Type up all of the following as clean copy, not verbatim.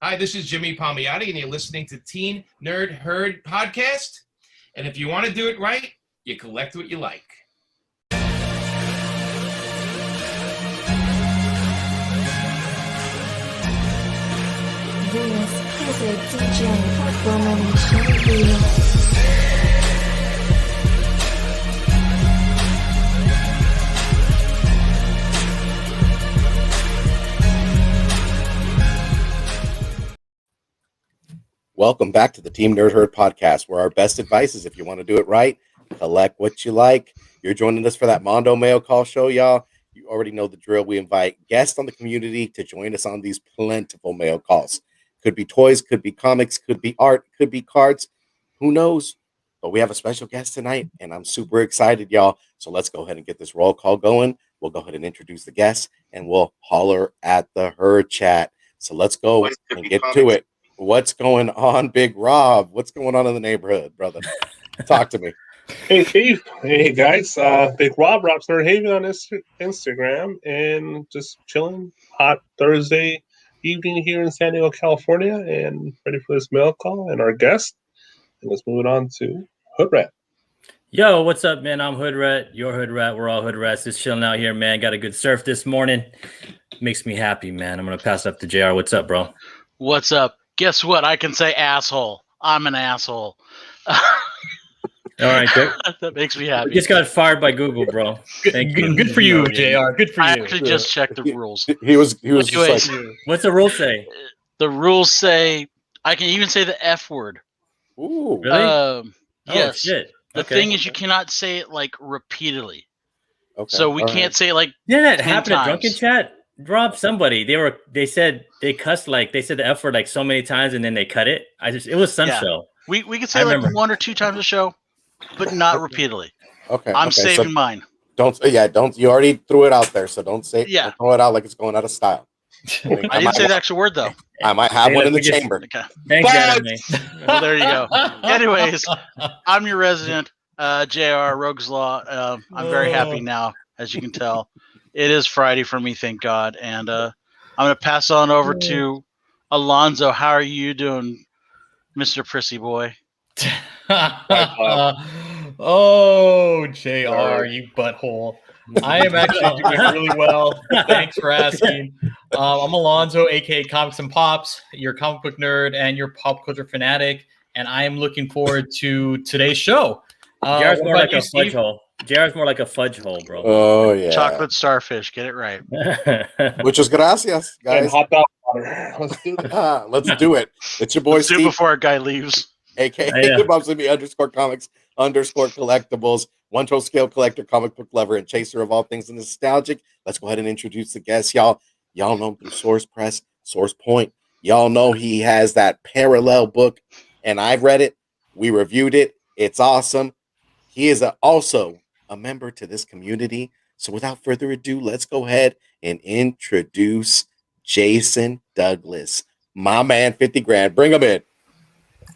Hi, this is Jimmy Palmiotti, and you're listening to Teen Nerd Herd Podcast. And if you want to do it right, you collect what you like. This is a DJ Hot Woman Welcome back to the Team Nerd Herd Podcast, where our best advice is if you want to do it right, collect what you like. You're joining us for that Mondo Mail Call show, y'all. You already know the drill. We invite guests on the community to join us on these plentiful mail calls. Could be toys, could be comics, could be art, could be cards. Who knows? But we have a special guest tonight, and I'm super excited, y'all. So let's go ahead and get this roll call going. We'll go ahead and introduce the guests, and we'll holler at the herd chat. So let's go and get to it. What's going on, Big Rob? What's going on in the neighborhood, brother? Talk to me. Hey, Steve. Hey, guys. Big Rob Third Haven on Instagram, and just chilling. Hot Thursday evening here in San Diego, California, and ready for this mail call and our guest. And let's move it on to Hood Rat. Yo, what's up, man? I'm Hood Rat. Your Hood Rat. We're all Hood Rats. Just chilling out here, man. Got a good surf this morning. Makes me happy, man. I'm going to pass it up to JR. What's up, bro? What's up? Guess what? I can say asshole. I'm an asshole. All right, good. That makes me happy. We just got fired by Google, bro. Thank you. Good for you, JR. Good for I you. actually just checked the rules. He was just Anyways, like, What's the rule say? the rules say I can even say the F word. ooh. Really? Yes. Shit. The Okay. thing is, you cannot say it like repeatedly. Okay. So we all can't right. say like Didn't that 10 happen at Drunken times. Chat? Rob, somebody they said they cussed they said the F word like so many times and then they cut it. It was some Yeah. show. we can I say like remember. 1 or 2 times a show, but not repeatedly. Okay. I'm okay. saving So mine. don't. You already threw it out there, so don't say. Yeah. Don't throw it out like it's going out of style. I didn't say the actual word though. I might have Hey, one look, in the we just- chamber. Okay. Thanks, But- Adam. Well, there you go. Anyways, I'm your resident, JR Rogue's Law. I'm very happy now, as you can tell. It is Friday for me, thank God. And I'm going to pass on over to Alonzo. How are you doing, Mr. Prissy Boy? Oh, JR, you butthole. I am actually doing really well. Thanks for asking. I'm Alonzo, aka Comics and Pops, your comic book nerd and your pop culture fanatic, and I am looking forward to today's show. JR's what more about like you, a fudge Steve? hole. JR's more like a fudge hole, bro. Oh yeah. Chocolate starfish. Get it right. Muchas gracias, And guys. hot dog water. Let's do this. Let's do it. It's your boy Let's do it Steve, before our guy leaves. aka Yeah. _comics_collectibles, one troll scale collector, comic book lover, and chaser of all things nostalgic. Let's go ahead and introduce the guest, y'all. Y'all know him through Source Press, Source Point. Y'all know he has that parallel book, and I've read it. We reviewed it. It's awesome. He is also a member to this community. So without further ado, let's go ahead and introduce Jason Douglas, my man, 50 grand. Bring him in.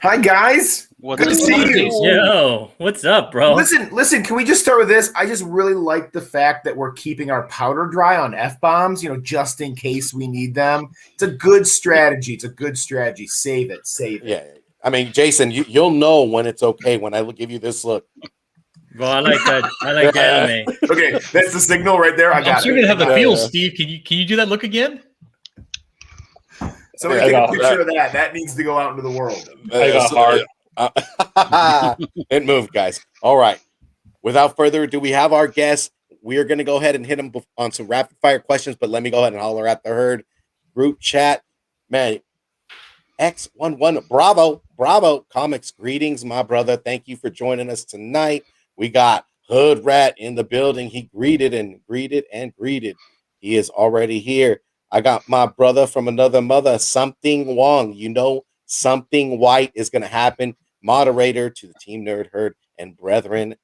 Hi guys. What's Good to up, see Alonzo? you. Yo, what's up, bro? Listen, can we just start with this? I just really like the fact that we're keeping our powder dry on F-bombs, just in case we need them. It's a good strategy. Save it. Yeah. I mean, Jason, you'll know when it's okay when I give you this look. Bro, I like that. I like the anime. Okay, that's the signal right there. I I'm got sure it. gonna have the Yeah, feels, yeah. Steve. Can you do that look again? Somebody Yeah, take I a got picture of that. That needs to go out into the world. I got hard. It moved, guys. All right. Without further ado, we have our guest. We are going to go ahead and hit him on some rapid fire questions, but let me go ahead and holler at the herd group chat. Man, X11, bravo, comics. Greetings, my brother. Thank you for joining us tonight. We got Hood Rat in the building. He greeted. He is already here. I got my brother from another mother, Something Wong. Something white is going to happen. Moderator to the Team Nerd Herd and brethren.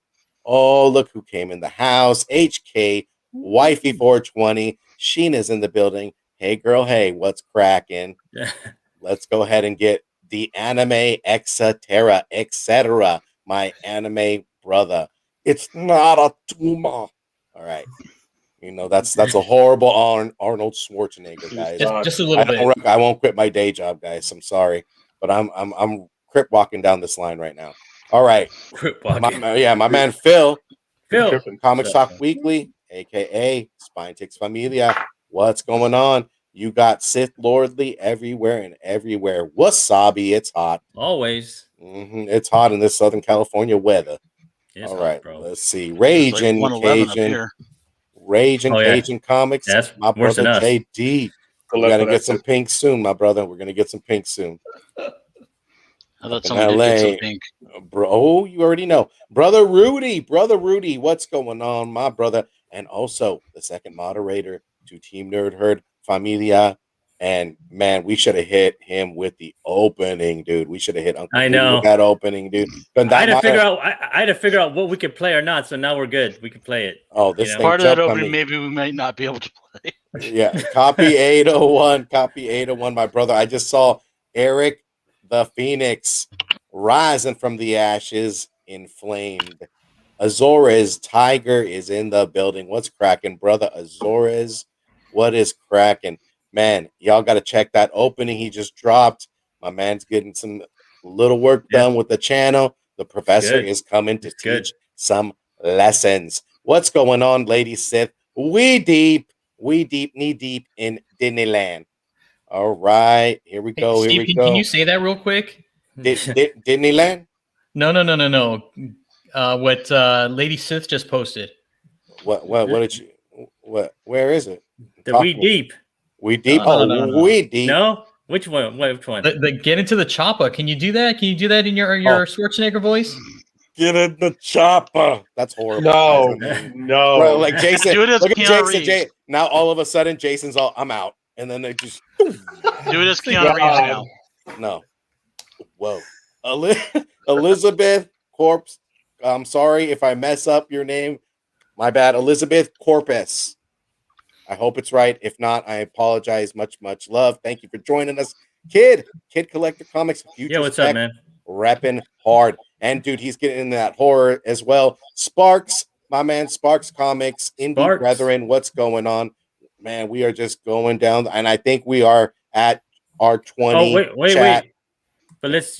Oh, look who came in the house. HK, Wifey 420. Sheena's in the building. Hey, girl. Hey, what's cracking? Let's go ahead and get the anime etc. My anime brother. It's not a tumor. All right. You know, that's a horrible Arnold Schwarzenegger, guys. Just a little bit. I won't quit my day job, guys. I'm sorry, but I'm crip walking down this line right now. All right, Crip walking. my man Phil, Phil. Comics Talk Weekly, aka Spine Ticks Familia. What's going on? You got Sith Lordly everywhere and everywhere. Wasabi, it's hot. Always. It's hot in this Southern California weather. It's All hot, right, bro. let's see. Rage Like and 111 up Cajun. here. Rage and Oh, yeah. Cajun Comics. That's My worse brother than us. JD. We gotta get some pink soon, my brother. We're gonna get some pink soon. I thought In someone did get some LA. pink. Bro, oh, you already know. Brother Rudy, what's going on, my brother? And also the second moderator to Team Nerd Herd Familia. And man, we should have hit him with the opening, dude. We should have hit Uncle I Rudy know. with that opening, dude. I had to figure out what we could play or not. So now we're good. We can play it. Oh, this You know? thing Part of that jumped on opening, me. maybe we might not be able to play. Yeah, copy 801, copy 801, my brother. I just saw Eric the Phoenix rising from the ashes, inflamed. Azores Tiger is in the building. What's cracking, brother? Azores, what is cracking? Man, y'all got to check that opening he just dropped. My man's getting some little work done with the channel. The professor is coming to teach some lessons. What's going on, Lady Sith? We deep, knee deep in Disneyland. All right, here we go. Steve, can you say that real quick? Disneyland? No. What Lady Sith just posted. What did you? Where is it? The We Deep. We Deep. No. We Deep. No, which one? Which one? The get into the chopper. Can you do that? Can you do that in your Schwarzenegger voice? Get in the chopper. That's horrible. No. Bro, like Jason. Do it as Look at Keanu Jason. Reeves. Now all of a sudden, Jason's all, I'm out, and then they just Do it as Keanu Reeves now. no. Whoa, Elizabeth Corpse. I'm sorry if I mess up your name. My bad, Elizabeth Corpus. I hope it's right. If not, I apologize. Much love. Thank you for joining us, Kid Collector Comics. Yeah, what's up, man? Repping hard. And dude, he's getting into that horror as well. Sparks, my man, Sparks Comics, Indie Brethren, what's going on? Man, we are just going down, and I think we are at our 20. Oh, wait. But let's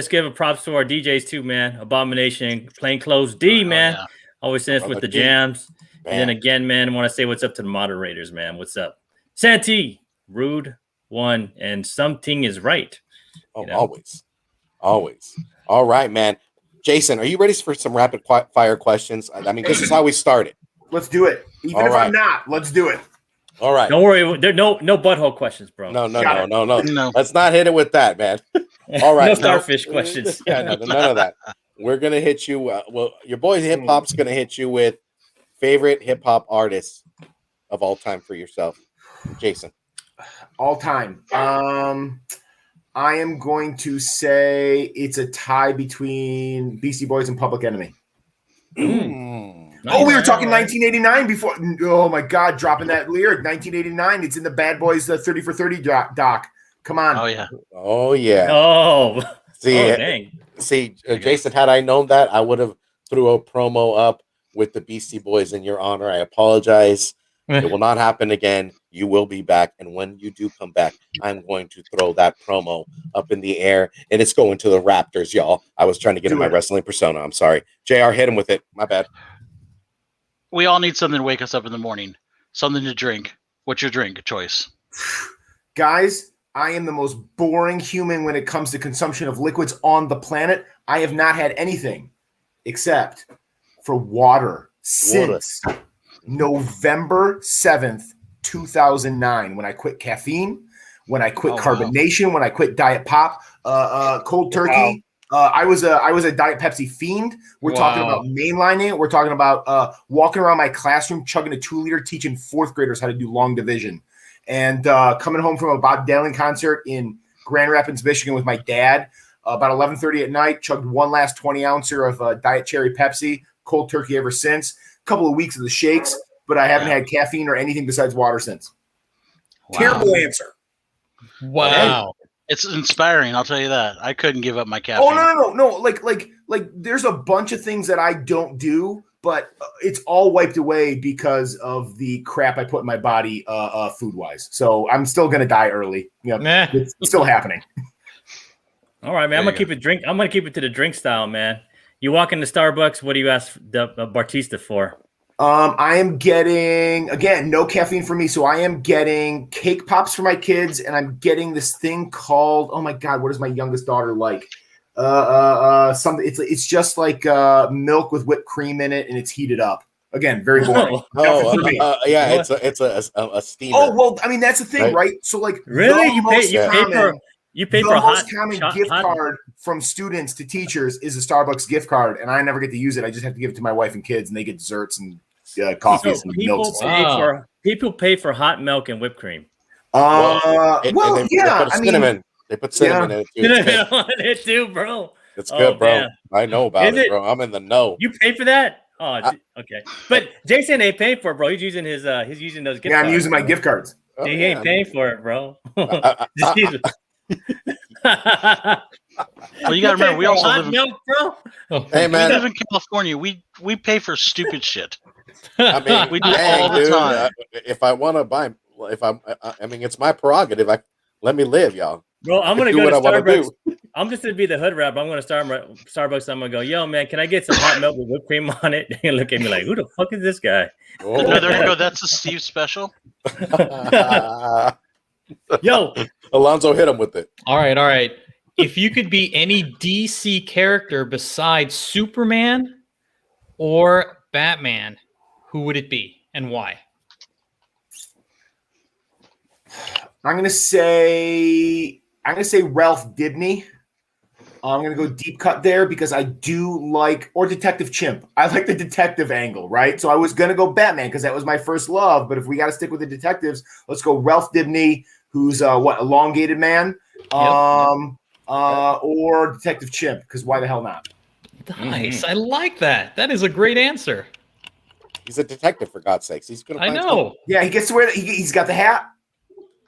give a props to our DJs too, man. Abomination, Plainclothes D, man. Yeah. Always send us with the jams. Man. And then again, man, I want to say what's up to the moderators, man. What's up? Santi, Rude, One, and something is right. Oh, always. All right, man. Jason, are you ready for some rapid fire questions? I mean, this is how we started. Let's do it. Even if I'm not, let's do it. All right. Don't worry. There no butthole questions, bro. No. Let's not hit it with that, man. All right. No starfish questions. Yeah, none of that. We're gonna hit you. Well, your boy Hip Hop's gonna hit you with favorite hip hop artists of all time for yourself, Jason. All time. I am going to say it's a tie between Beastie Boys and Public Enemy. Nice. We were talking 1989 before. Oh my God, dropping that lyric. 1989. It's in the Bad Boys 30 for 30 doc. Come on. Oh yeah. Oh. Dang. See, Jason, had I known that, I would have threw a promo up with the Beastie Boys in your honor. I apologize. It will not happen again. You will be back. And when you do come back, I'm going to throw that promo up in the air. And it's going to the Raptors, y'all. I was trying to get in my wrestling persona. I'm sorry. JR, hit him with it. My bad. We all need something to wake us up in the morning. Something to drink. What's your drink choice? Guys, I am the most boring human when it comes to consumption of liquids on the planet. I have not had anything except for water since November 7th, 2009, when I quit caffeine, when I quit carbonation, when I quit Diet Pop, cold turkey. I was a Diet Pepsi fiend. We're talking about mainlining it. We're talking about walking around my classroom, chugging a 2-liter, teaching 4th graders how to do long division. And coming home from a Bob Dylan concert in Grand Rapids, Michigan with my dad, about 11:30 at night, chugged one last 20-ouncer of Diet Cherry Pepsi, cold turkey ever since. A couple of weeks of the shakes, but I haven't had caffeine or anything besides water since. Terrible answer. Wow. It's inspiring, I'll tell you that. I couldn't give up my caffeine. Oh, no. Like there's a bunch of things that I don't do but it's all wiped away because of the crap I put in my body food wise. So I'm still gonna die early. Nah. It's still happening. All right, man. I'm gonna keep it to the drink style, man. You walk into Starbucks. What do you ask the Bartista for? I am getting, again, no caffeine for me. So I am getting cake pops for my kids, and I'm getting this thing called, oh my God, what does my youngest daughter like? Something. It's just like milk with whipped cream in it, and it's heated up. Again, very boring. Yeah, it's a steamer. Oh well, I mean that's the thing, right? So like, really, you pay for a hot gift card from students to teachers is a Starbucks gift card, and I never get to use it. I just have to give it to my wife and kids, and they get desserts and coffees and milk. People pay for hot milk and whipped cream. They put cinnamon. They put cinnamon in it too, bro. It's good, bro. Man. I know about it, bro. I'm in the know. You pay for that? Oh, okay. But Jason ain't paying for it, bro. He's using those gift cards. Yeah, I'm using my gift cards. He ain't paying for it, bro. Well, you got to remember, we also live in milk, bro. Hey, man. We live in California. We pay for stupid shit. I mean, we do all the time. If I want to buy, I mean, it's my prerogative. Let me live, y'all. Bro, I'm gonna go to Starbucks. I'm just gonna be the hood rap. I'm gonna start Starbucks. I'm gonna go, yo, man, can I get some hot milk with whipped cream on it? And look at me like, who the fuck is this guy? Oh. No, there you go. That's a Steve special. Yo, Alonzo hit him with it. All right. If you could be any DC character besides Superman or Batman, who would it be and why? I'm gonna say Ralph Dibny. I'm gonna go deep cut there because I do like, or Detective Chimp. I like the detective angle, right? So I was gonna go Batman because that was my first love. But if we got to stick with the detectives, let's go Ralph Dibny, who's elongated man, or Detective Chimp because why the hell not? Nice, I like that. That is a great answer. He's a detective, for God's sakes. He's gonna. I know. Yeah, he gets to wear. He's got the hat.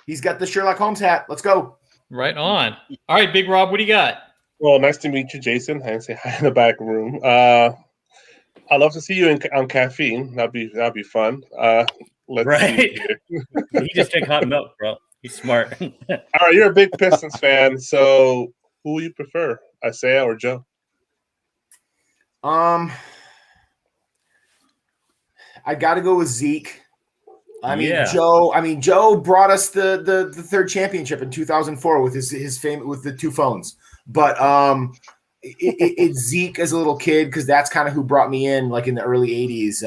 He's got the Sherlock Holmes hat. Let's go. Right on. All right, Big Rob, what do you got? Well, nice to meet you, Jason. I didn't say hi in the back room. I'd love to see you on caffeine. That'd be fun. Let's see here. He just drank hot milk, bro. He's smart. All right, you're a big Pistons fan, so who do you prefer, Isaiah or Joe? I got to go with Zeke. Joe brought us the third championship in 2004 with his fame with the two phones. But it's Zeke as a little kid because that's kind of who brought me in, like in the early 80s.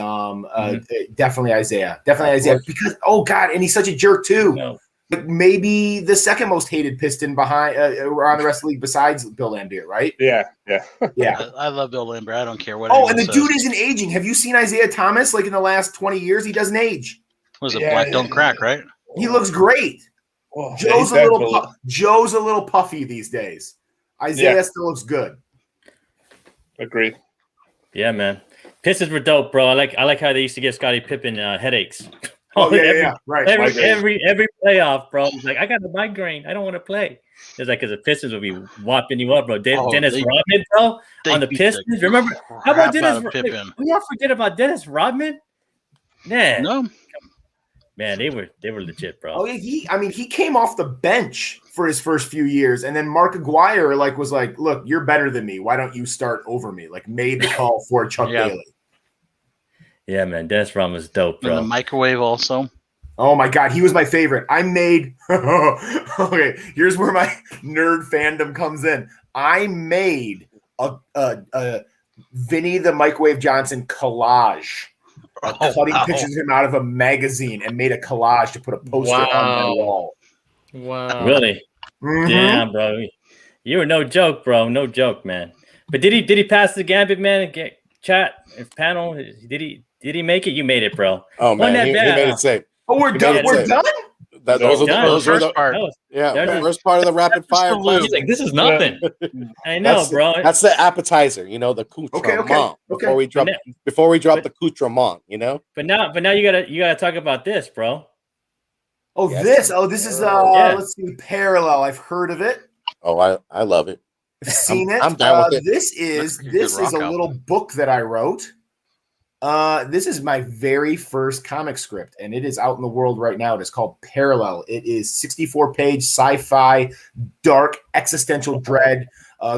Definitely Isaiah. Because and he's such a jerk too. No. Like maybe the second most hated Piston behind around the rest of the league besides Bill Laimbeer, right? Yeah. I love Bill Laimbeer. I don't care what. Oh, and the dude isn't aging. Have you seen Isaiah Thomas? Like in the last 20 years, he doesn't age. Was it Black Don't Crack, right? He looks great. Well, Joe's a little puffy these days. Isaiah still looks good. Agree. Yeah, man. Pistons were dope, bro. I like how they used to give Scottie Pippen headaches. Right. Every playoff, bro. He's like, I got a migraine. I don't want to play. It's like because the Pistons would be whopping you up, bro. Dennis Rodman, bro, on the Pistons. Remember? How about Dennis Rodman? We all forget about Dennis Rodman. Man, no. Man, they were legit, bro. Oh, yeah, he came off the bench for his first few years, and then Mark Aguirre was like, "Look, you're better than me. Why don't you start over me?" Like made the call for Chuck Daly. Yeah, man, Dennis Rodman was dope, bro. And the microwave also. Oh my God, he was my favorite. I made okay. Here's where my nerd fandom comes in. I made a Vinny the Microwave Johnson collage. Cutting pictures of him out of a magazine and made a collage to put a poster on my wall. Wow. Really? Mm-hmm. Damn, bro. You were no joke, bro. No joke, man. But did he pass the Gambit, man, and get chat and panel? Did he make it? You made it, bro. Oh, man. He made it safe. Oh, we're done. We're done? Those were the part. The first part of the rapid fire. He's like, this is nothing. I know, bro. That's the appetizer, the accoutrement. Okay. Before we drop the accoutrement, But now you gotta talk about this, bro. Oh, yes. This is let's see, Parallel. I've heard of it. Oh, I love it. I've seen it. I'm down with it. This is a little book that I wrote. This is my very first comic script, and it is out in the world right now. It is called Parallel. It is 64-page sci-fi, dark, existential dread,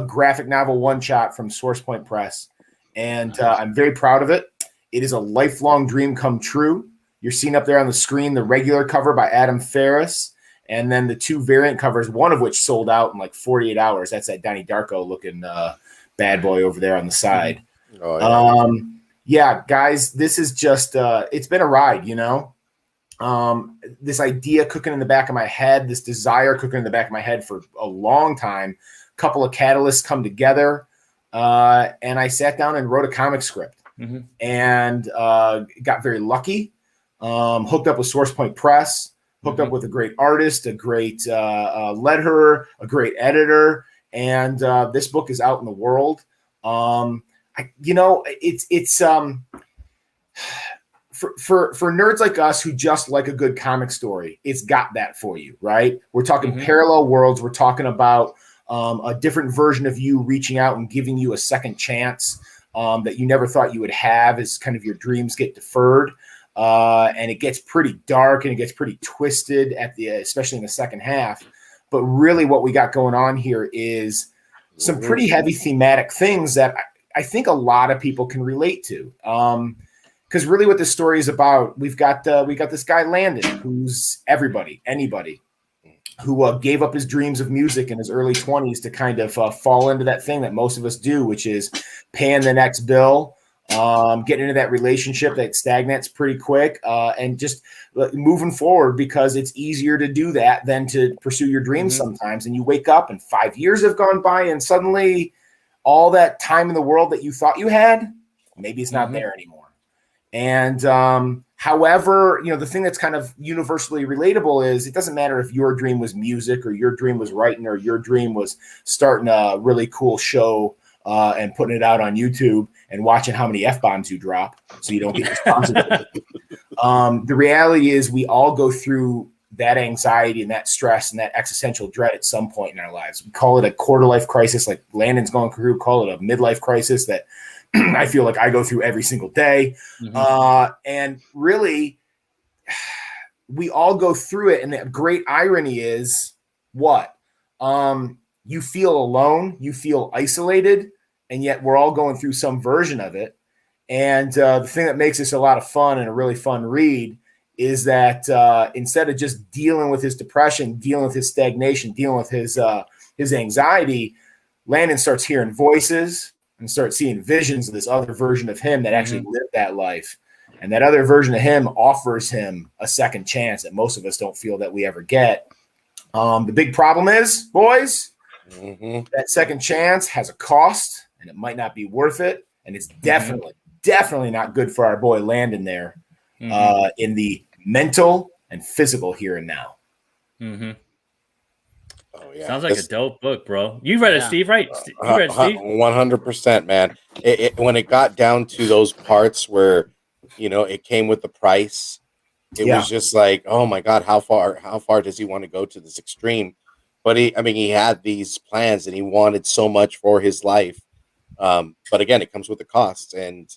graphic novel one-shot from Source Point Press. And I'm very proud of it. It is a lifelong dream come true. You're seeing up there on the screen the regular cover by Adam Ferris, and then the 2 variant covers, one of which sold out in like 48 hours. That's that Donnie Darko looking bad boy over there on the side. Oh, yeah. Yeah, guys, this is just, it's been a ride, you know? This idea cooking in the back of my head, this desire cooking in the back of my head for a long time. A couple of catalysts come together, and I sat down and wrote a comic script. And got very lucky, hooked up with Source Point Press, hooked up with a great artist, a great letterer, a great editor, and this book is out in the world. It's for nerds like us who just like a good comic story, it's got that for you, right? We're talking parallel worlds. We're talking about a different version of you reaching out and giving you a second chance that you never thought you would have as kind of your dreams get deferred. And it gets pretty dark and it gets pretty twisted especially in the second half. But really what we got going on here is some pretty heavy thematic things that I think a lot of people can relate to. Because really what this story is about, we got this guy Landon, who's anybody who gave up his dreams of music in his early 20s to kind of fall into that thing that most of us do, which is paying the next bill, getting into that relationship that stagnates pretty quick, and just moving forward because it's easier to do that than to pursue your dreams sometimes. And you wake up and 5 years have gone by and suddenly all that time in the world that you thought you had, maybe it's not there anymore. And however, the thing that's kind of universally relatable is it doesn't matter if your dream was music or your dream was writing or your dream was starting a really cool show and putting it out on YouTube and watching how many F-bombs you drop so you don't get responsible. The reality is we all go through that anxiety and that stress and that existential dread at some point in our lives. We call it a quarter-life crisis, like Landon's going through, call it a midlife crisis that I feel like I go through every single day. And really, we all go through it. And the great irony is what? You feel alone, you feel isolated, and yet we're all going through some version of it. And the thing that makes this a lot of fun and a really fun read is that instead of just dealing with his depression, dealing with his stagnation, dealing with his anxiety, Landon starts hearing voices and starts seeing visions of this other version of him that actually lived that life. And that other version of him offers him a second chance that most of us don't feel that we ever get. The big problem is, boys, that second chance has a cost and it might not be worth it. And it's definitely not good for our boy Landon there in the mental and physical here and now. Oh, yeah. Sounds like a dope book, bro. You read it, Steve, right? You read it, Steve? 100%, man. When it got down to those parts where, it came with the price, it was just like, oh my God, how far does he want to go to this extreme? But he had these plans and he wanted so much for his life. But again, it comes with a cost, and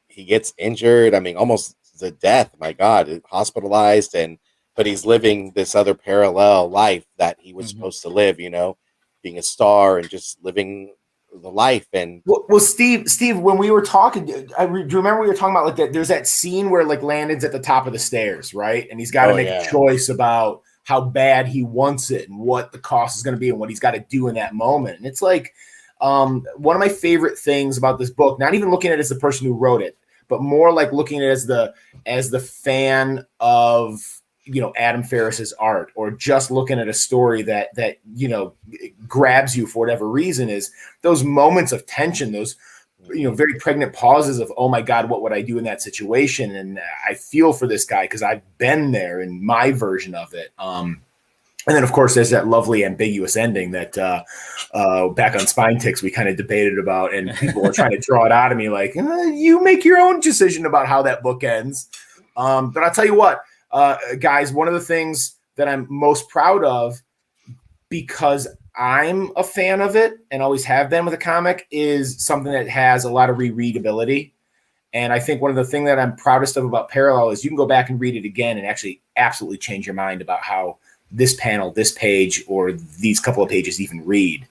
he gets injured. Almost to death. My God, hospitalized, but he's living this other parallel life that he was supposed to live. Being a star and just living the life. And well, Steve, when we were talking, do you remember we were talking about like that? There's that scene where like Landon's at the top of the stairs, right? And he's got to make a choice about how bad he wants it and what the cost is going to be and what he's got to do in that moment. And it's like one of my favorite things about this book, not even looking at it as the person who wrote it, but more like looking at it as the fan of Adam Ferris's art, or just looking at a story that grabs you for whatever reason, is those moments of tension, those very pregnant pauses of, oh my God, what would I do in that situation? And I feel for this guy because I've been there in my version of it. And then, of course, there's that lovely ambiguous ending that back on Spine Ticks we kind of debated about, and people were trying to draw it out of me like, you make your own decision about how that book ends. But I'll tell you what, guys, one of the things that I'm most proud of, because I'm a fan of it and always have been with a comic, is something that has a lot of rereadability. And I think one of the things that I'm proudest of about Parallel is you can go back and read it again and actually absolutely change your mind about how this panel, this page, or these couple of pages even read.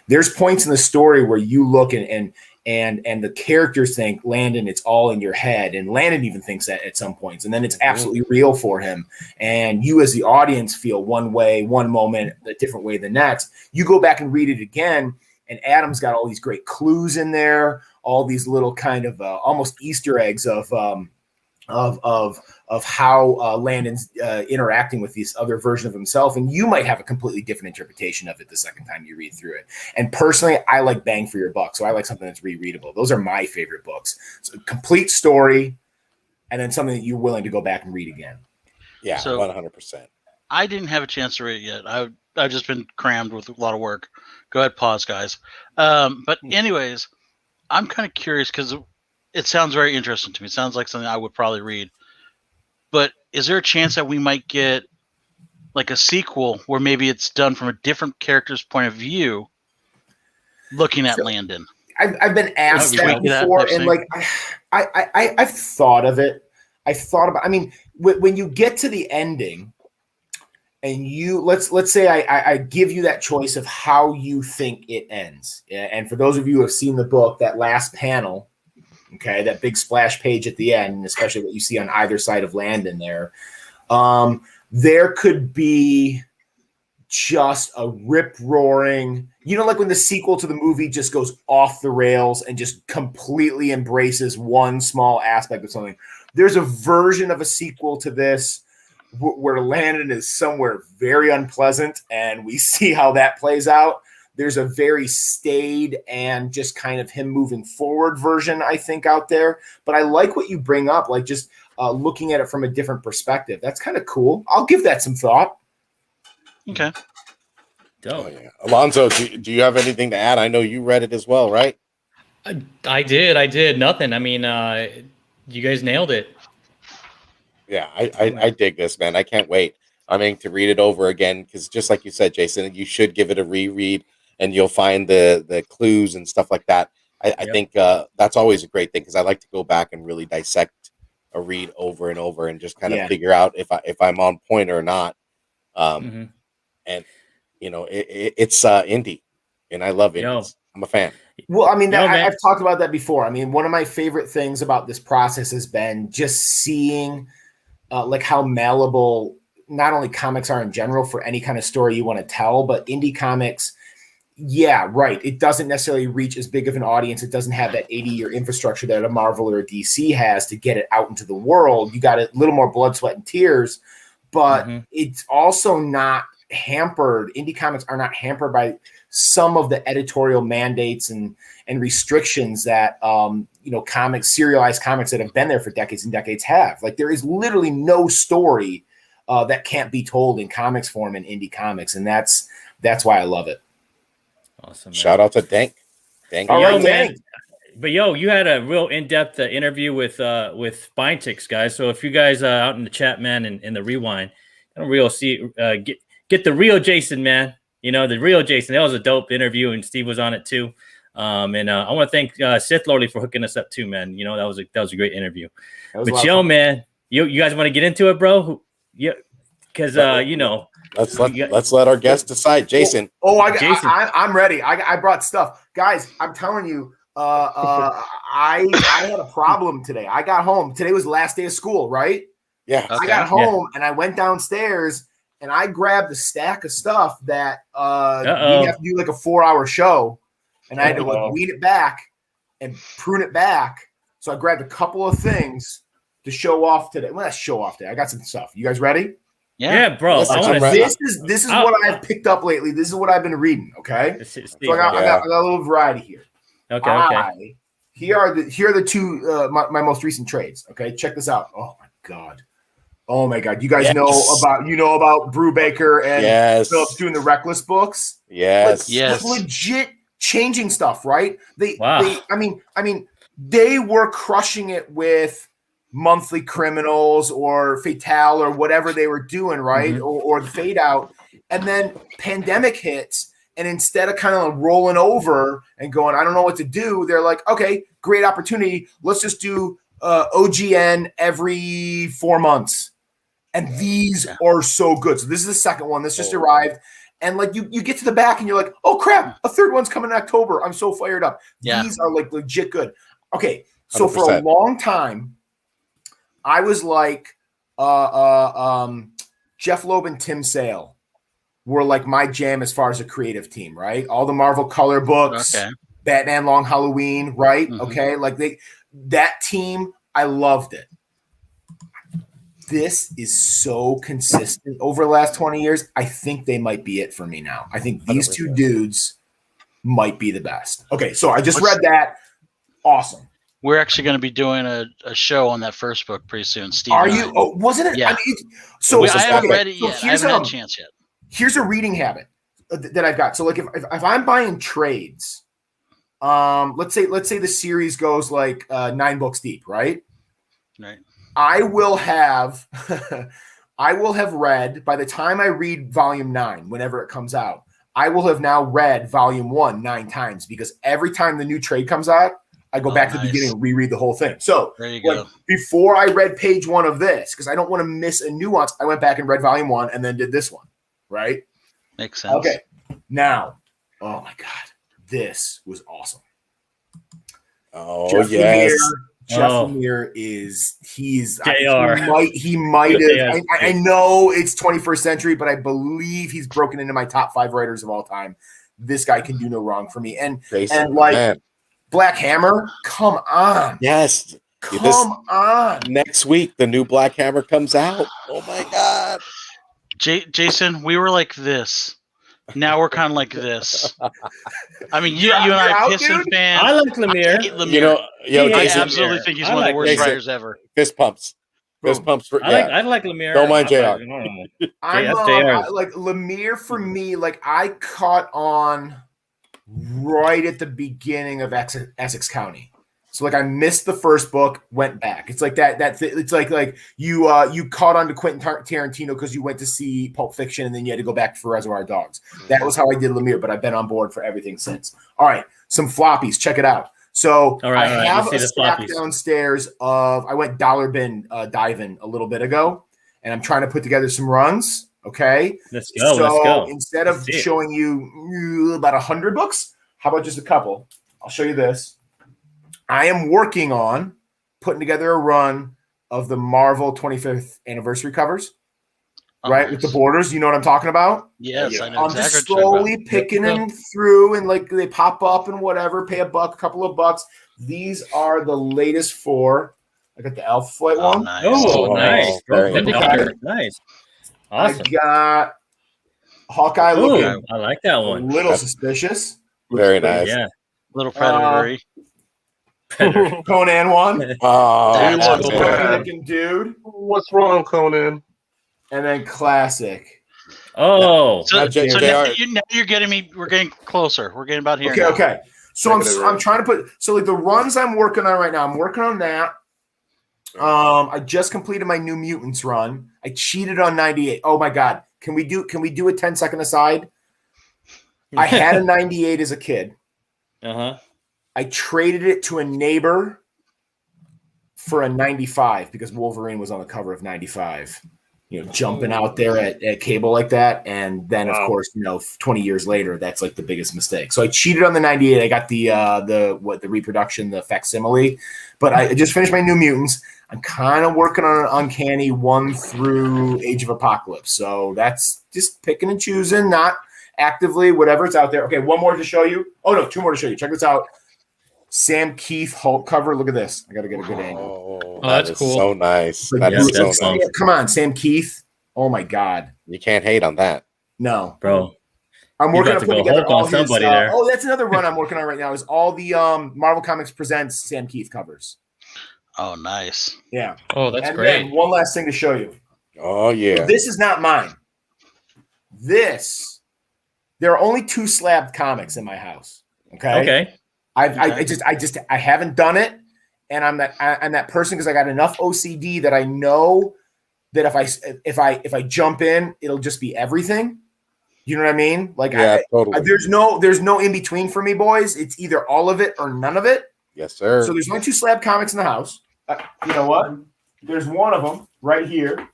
There's points in the story where you look and the characters think, Landon, it's all in your head. And Landon even thinks that at some points. And then it's absolutely real for him. And you as the audience feel one way, one moment, a different way the next. You go back and read it again, and Adam's got all these great clues in there, all these little kind of almost Easter eggs of how Landon's interacting with this other version of himself. And you might have a completely different interpretation of it the second time you read through it. And personally, I like bang for your buck. So I like something that's rereadable. Those are my favorite books. So complete story, and then something that you're willing to go back and read again. Yeah, So 100%. I didn't have a chance to read it yet. I've just been crammed with a lot of work. Go ahead, pause, guys. But anyways, I'm kind of curious because it sounds very interesting to me. It sounds like something I would probably read. But is there a chance that we might get like a sequel where maybe it's done from a different character's point of view, looking at Landon? I've been asked that before, and like I've thought of it. I mean, when you get to the ending, and you let's say I give you that choice of how you think it ends. And for those of you who have seen the book, that last panel, okay, that big splash page at the end, and especially what you see on either side of Landon there, there could be just a rip-roaring, like when the sequel to the movie just goes off the rails and just completely embraces one small aspect of something. There's a version of a sequel to this where Landon is somewhere very unpleasant, and we see how that plays out. There's a very staid and just kind of him moving forward version, I think, out there. But I like what you bring up, like just looking at it from a different perspective. That's kind of cool. I'll give that some thought. Okay. Oh, yeah. Alonzo, do you have anything to add? I know you read it as well, right? I did. Nothing. I mean, you guys nailed it. Yeah, I dig this, man. I can't wait. I mean, to read it over again, because just like you said, Jason, you should give it a reread, and you'll find the clues and stuff like that. I think that's always a great thing, because I like to go back and really dissect a read over and over and just kind of figure out if I'm on point or not. And it's indie, and I love it. I'm a fan. Well, I mean, I've talked about that before. I mean, one of my favorite things about this process has been just seeing like how malleable not only comics are in general for any kind of story you want to tell, but indie comics. Yeah, right. It doesn't necessarily reach as big of an audience. It doesn't have that 80-year infrastructure that a Marvel or a DC has to get it out into the world. You got a little more blood, sweat, and tears, but it's also not hampered. Indie comics are not hampered by some of the editorial mandates and restrictions that serialized comics that have been there for decades and decades have. Like, there is literally no story that can't be told in comics form in indie comics, and that's why I love it. Awesome. Man. Shout out to Dank. All right, man. But you had a real in-depth interview with Bindtix, guys. So if you guys out in the chat, man, and in the rewind, get the real Jason, man. The real Jason. That was a dope interview, and Steve was on it too. And I want to thank Sith Lordy for hooking us up too, man. That was a great interview. But man, you guys want to get into it, bro? Yeah, because let's let our guests decide. Jason. Jason. I'm ready. I brought stuff, guys. I'm telling you. I had a problem today. I got home. Today was the last day of school, right? Yeah. Okay. I got home and I went downstairs and I grabbed a stack of stuff that we have to do like a 4-hour show, and I had to weed it back and prune it back. So I grabbed a couple of things to show off today. Well, not show off today. I got some stuff. You guys ready? Yeah, bro. This is what I've picked up lately. This is what I've been reading. Okay, so I got a little variety here. Okay. Here are the two my most recent trades. Okay, check this out. Oh my god! You guys know about Brubaker and Phillips doing the Reckless books. Yes, legit changing stuff, right? They were crushing it with Monthly Criminals or Fatale or whatever they were doing, right? Or the Fade Out, and then pandemic hits, And instead of kind of rolling over and going, I don't know what to do, they're like, okay, great opportunity. Let's just do OGN every 4 months. And these are so good. So this is the second one. This just arrived. And like you get to the back and you're like, oh crap, a third one's coming in October. I'm so fired up. Yeah. These are like legit good. Okay. So 100%. for a long time, I was like Jeff Loeb and Tim Sale were like my jam as far as a creative team, right? All the Marvel color books, Batman Long Halloween, right? Mhm. Okay, like that team, I loved it. This is so consistent over the last 20 years. I think they might be it for me now. I think these 2 dudes might be the best. Okay, so I just read that. Awesome. We're actually going to be doing a show on that first book pretty soon. Steve, Are you? Oh, wasn't it? Yeah. I mean, so I haven't read it yet. I haven't had a chance yet. Here's a reading habit that I've got. So like if I'm buying trades, let's say the series goes like 9 books deep, right? Right. I will have read by the time I read volume 9, whenever it comes out, I will have now read volume 1 9 times because every time the new trade comes out, I go back to the beginning and reread the whole thing. So there you go. Before I read page 1 of this, because I don't want to miss a nuance, I went back and read volume 1 and then did this one. Right? Makes sense. Okay. Now, oh my God, this was awesome. Oh, Jeff yes. Lemire is JR. He might have. I know it's 21st century, but I believe he's broken into my top 5 writers of all time. This guy can do no wrong for me. And like man. Black Hammer, come on. Yes. Come on. Next week, the new Black Hammer comes out. Oh my God. Jason, we were like this. Now we're kind of like this. I mean, you and I, Piston fan. I like Lemire. I hate Lemire. You know, I Jason, absolutely think he's one of the worst writers ever. Fist pumps. Fist pumps. I like Lemire. Don't mind JR. I'm like Lemire for me. Like I caught on right at the beginning of Essex County. So like I missed the first book, went back. It's like that. It's like you caught on to Quentin Tarantino because you went to see Pulp Fiction and then you had to go back for Reservoir Dogs. That was how I did Lemire, but I've been on board for everything since. All right, some floppies. Check it out. So I have a stack downstairs of. I went dollar bin diving a little bit ago, and I'm trying to put together some runs. Okay, let's go. So instead of showing you about 100 books, how about just a couple? I'll show you this. I am working on putting together a run of the Marvel 25th anniversary covers, right? With the borders. You know what I'm talking about? Yes, I know. I'm just slowly picking them through and like they pop up and whatever, pay a couple of bucks. These are the latest 4. I got the Alpha Flight one. Nice. Nice. Nice. Awesome. I got Hawkeye looking. I like that one. A little suspicious. Very nice. Yeah. Little predatory. Conan one. Oh, looking dude. What's wrong, Conan? And then classic. Oh, so now you're getting me. We're getting closer. We're getting about here. Okay. So I'm trying to put. So like the runs I'm working on right now. I'm working on that. I just completed my New Mutants run. I cheated on 98. Oh my God. Can we do a 10-second aside? I had a 98 as a kid. I traded it to a neighbor for a 95 because Wolverine was on the cover of 95. Jumping out there at cable like that. And then, of course, 20 years later, that's like the biggest mistake. So I cheated on the 98. I got the reproduction, the facsimile. But I just finished my New Mutants. I'm kind of working on an Uncanny 1 through Age of Apocalypse. So that's just picking and choosing, not actively, whatever's out there. Okay, one more to show you. Oh, no, 2 more to show you. Check this out. Sam Keith Hulk cover. Look at this. I got to get a good angle. Oh, that's cool. So nice. That is so nice. Come on, Sam Keith. Oh my God. You can't hate on that. No, bro. I'm working on putting together all somebody his, there. Oh, that's another run I'm working on right now. Is all the Marvel Comics Presents Sam Keith covers. Oh, nice. Yeah. Oh, that's and great. Then one last thing to show you. Oh yeah. So this is not mine. There are only 2 slabbed comics in my house. Okay. I haven't done it, and I'm that person because I got enough OCD that I know that if I jump in, it'll just be everything. You know what I mean? Like, Yeah, totally. there's no in between for me, boys. It's either all of it or none of it. Yes, sir. So there's only 2 slab comics in the house. You know what? There's one of them right here,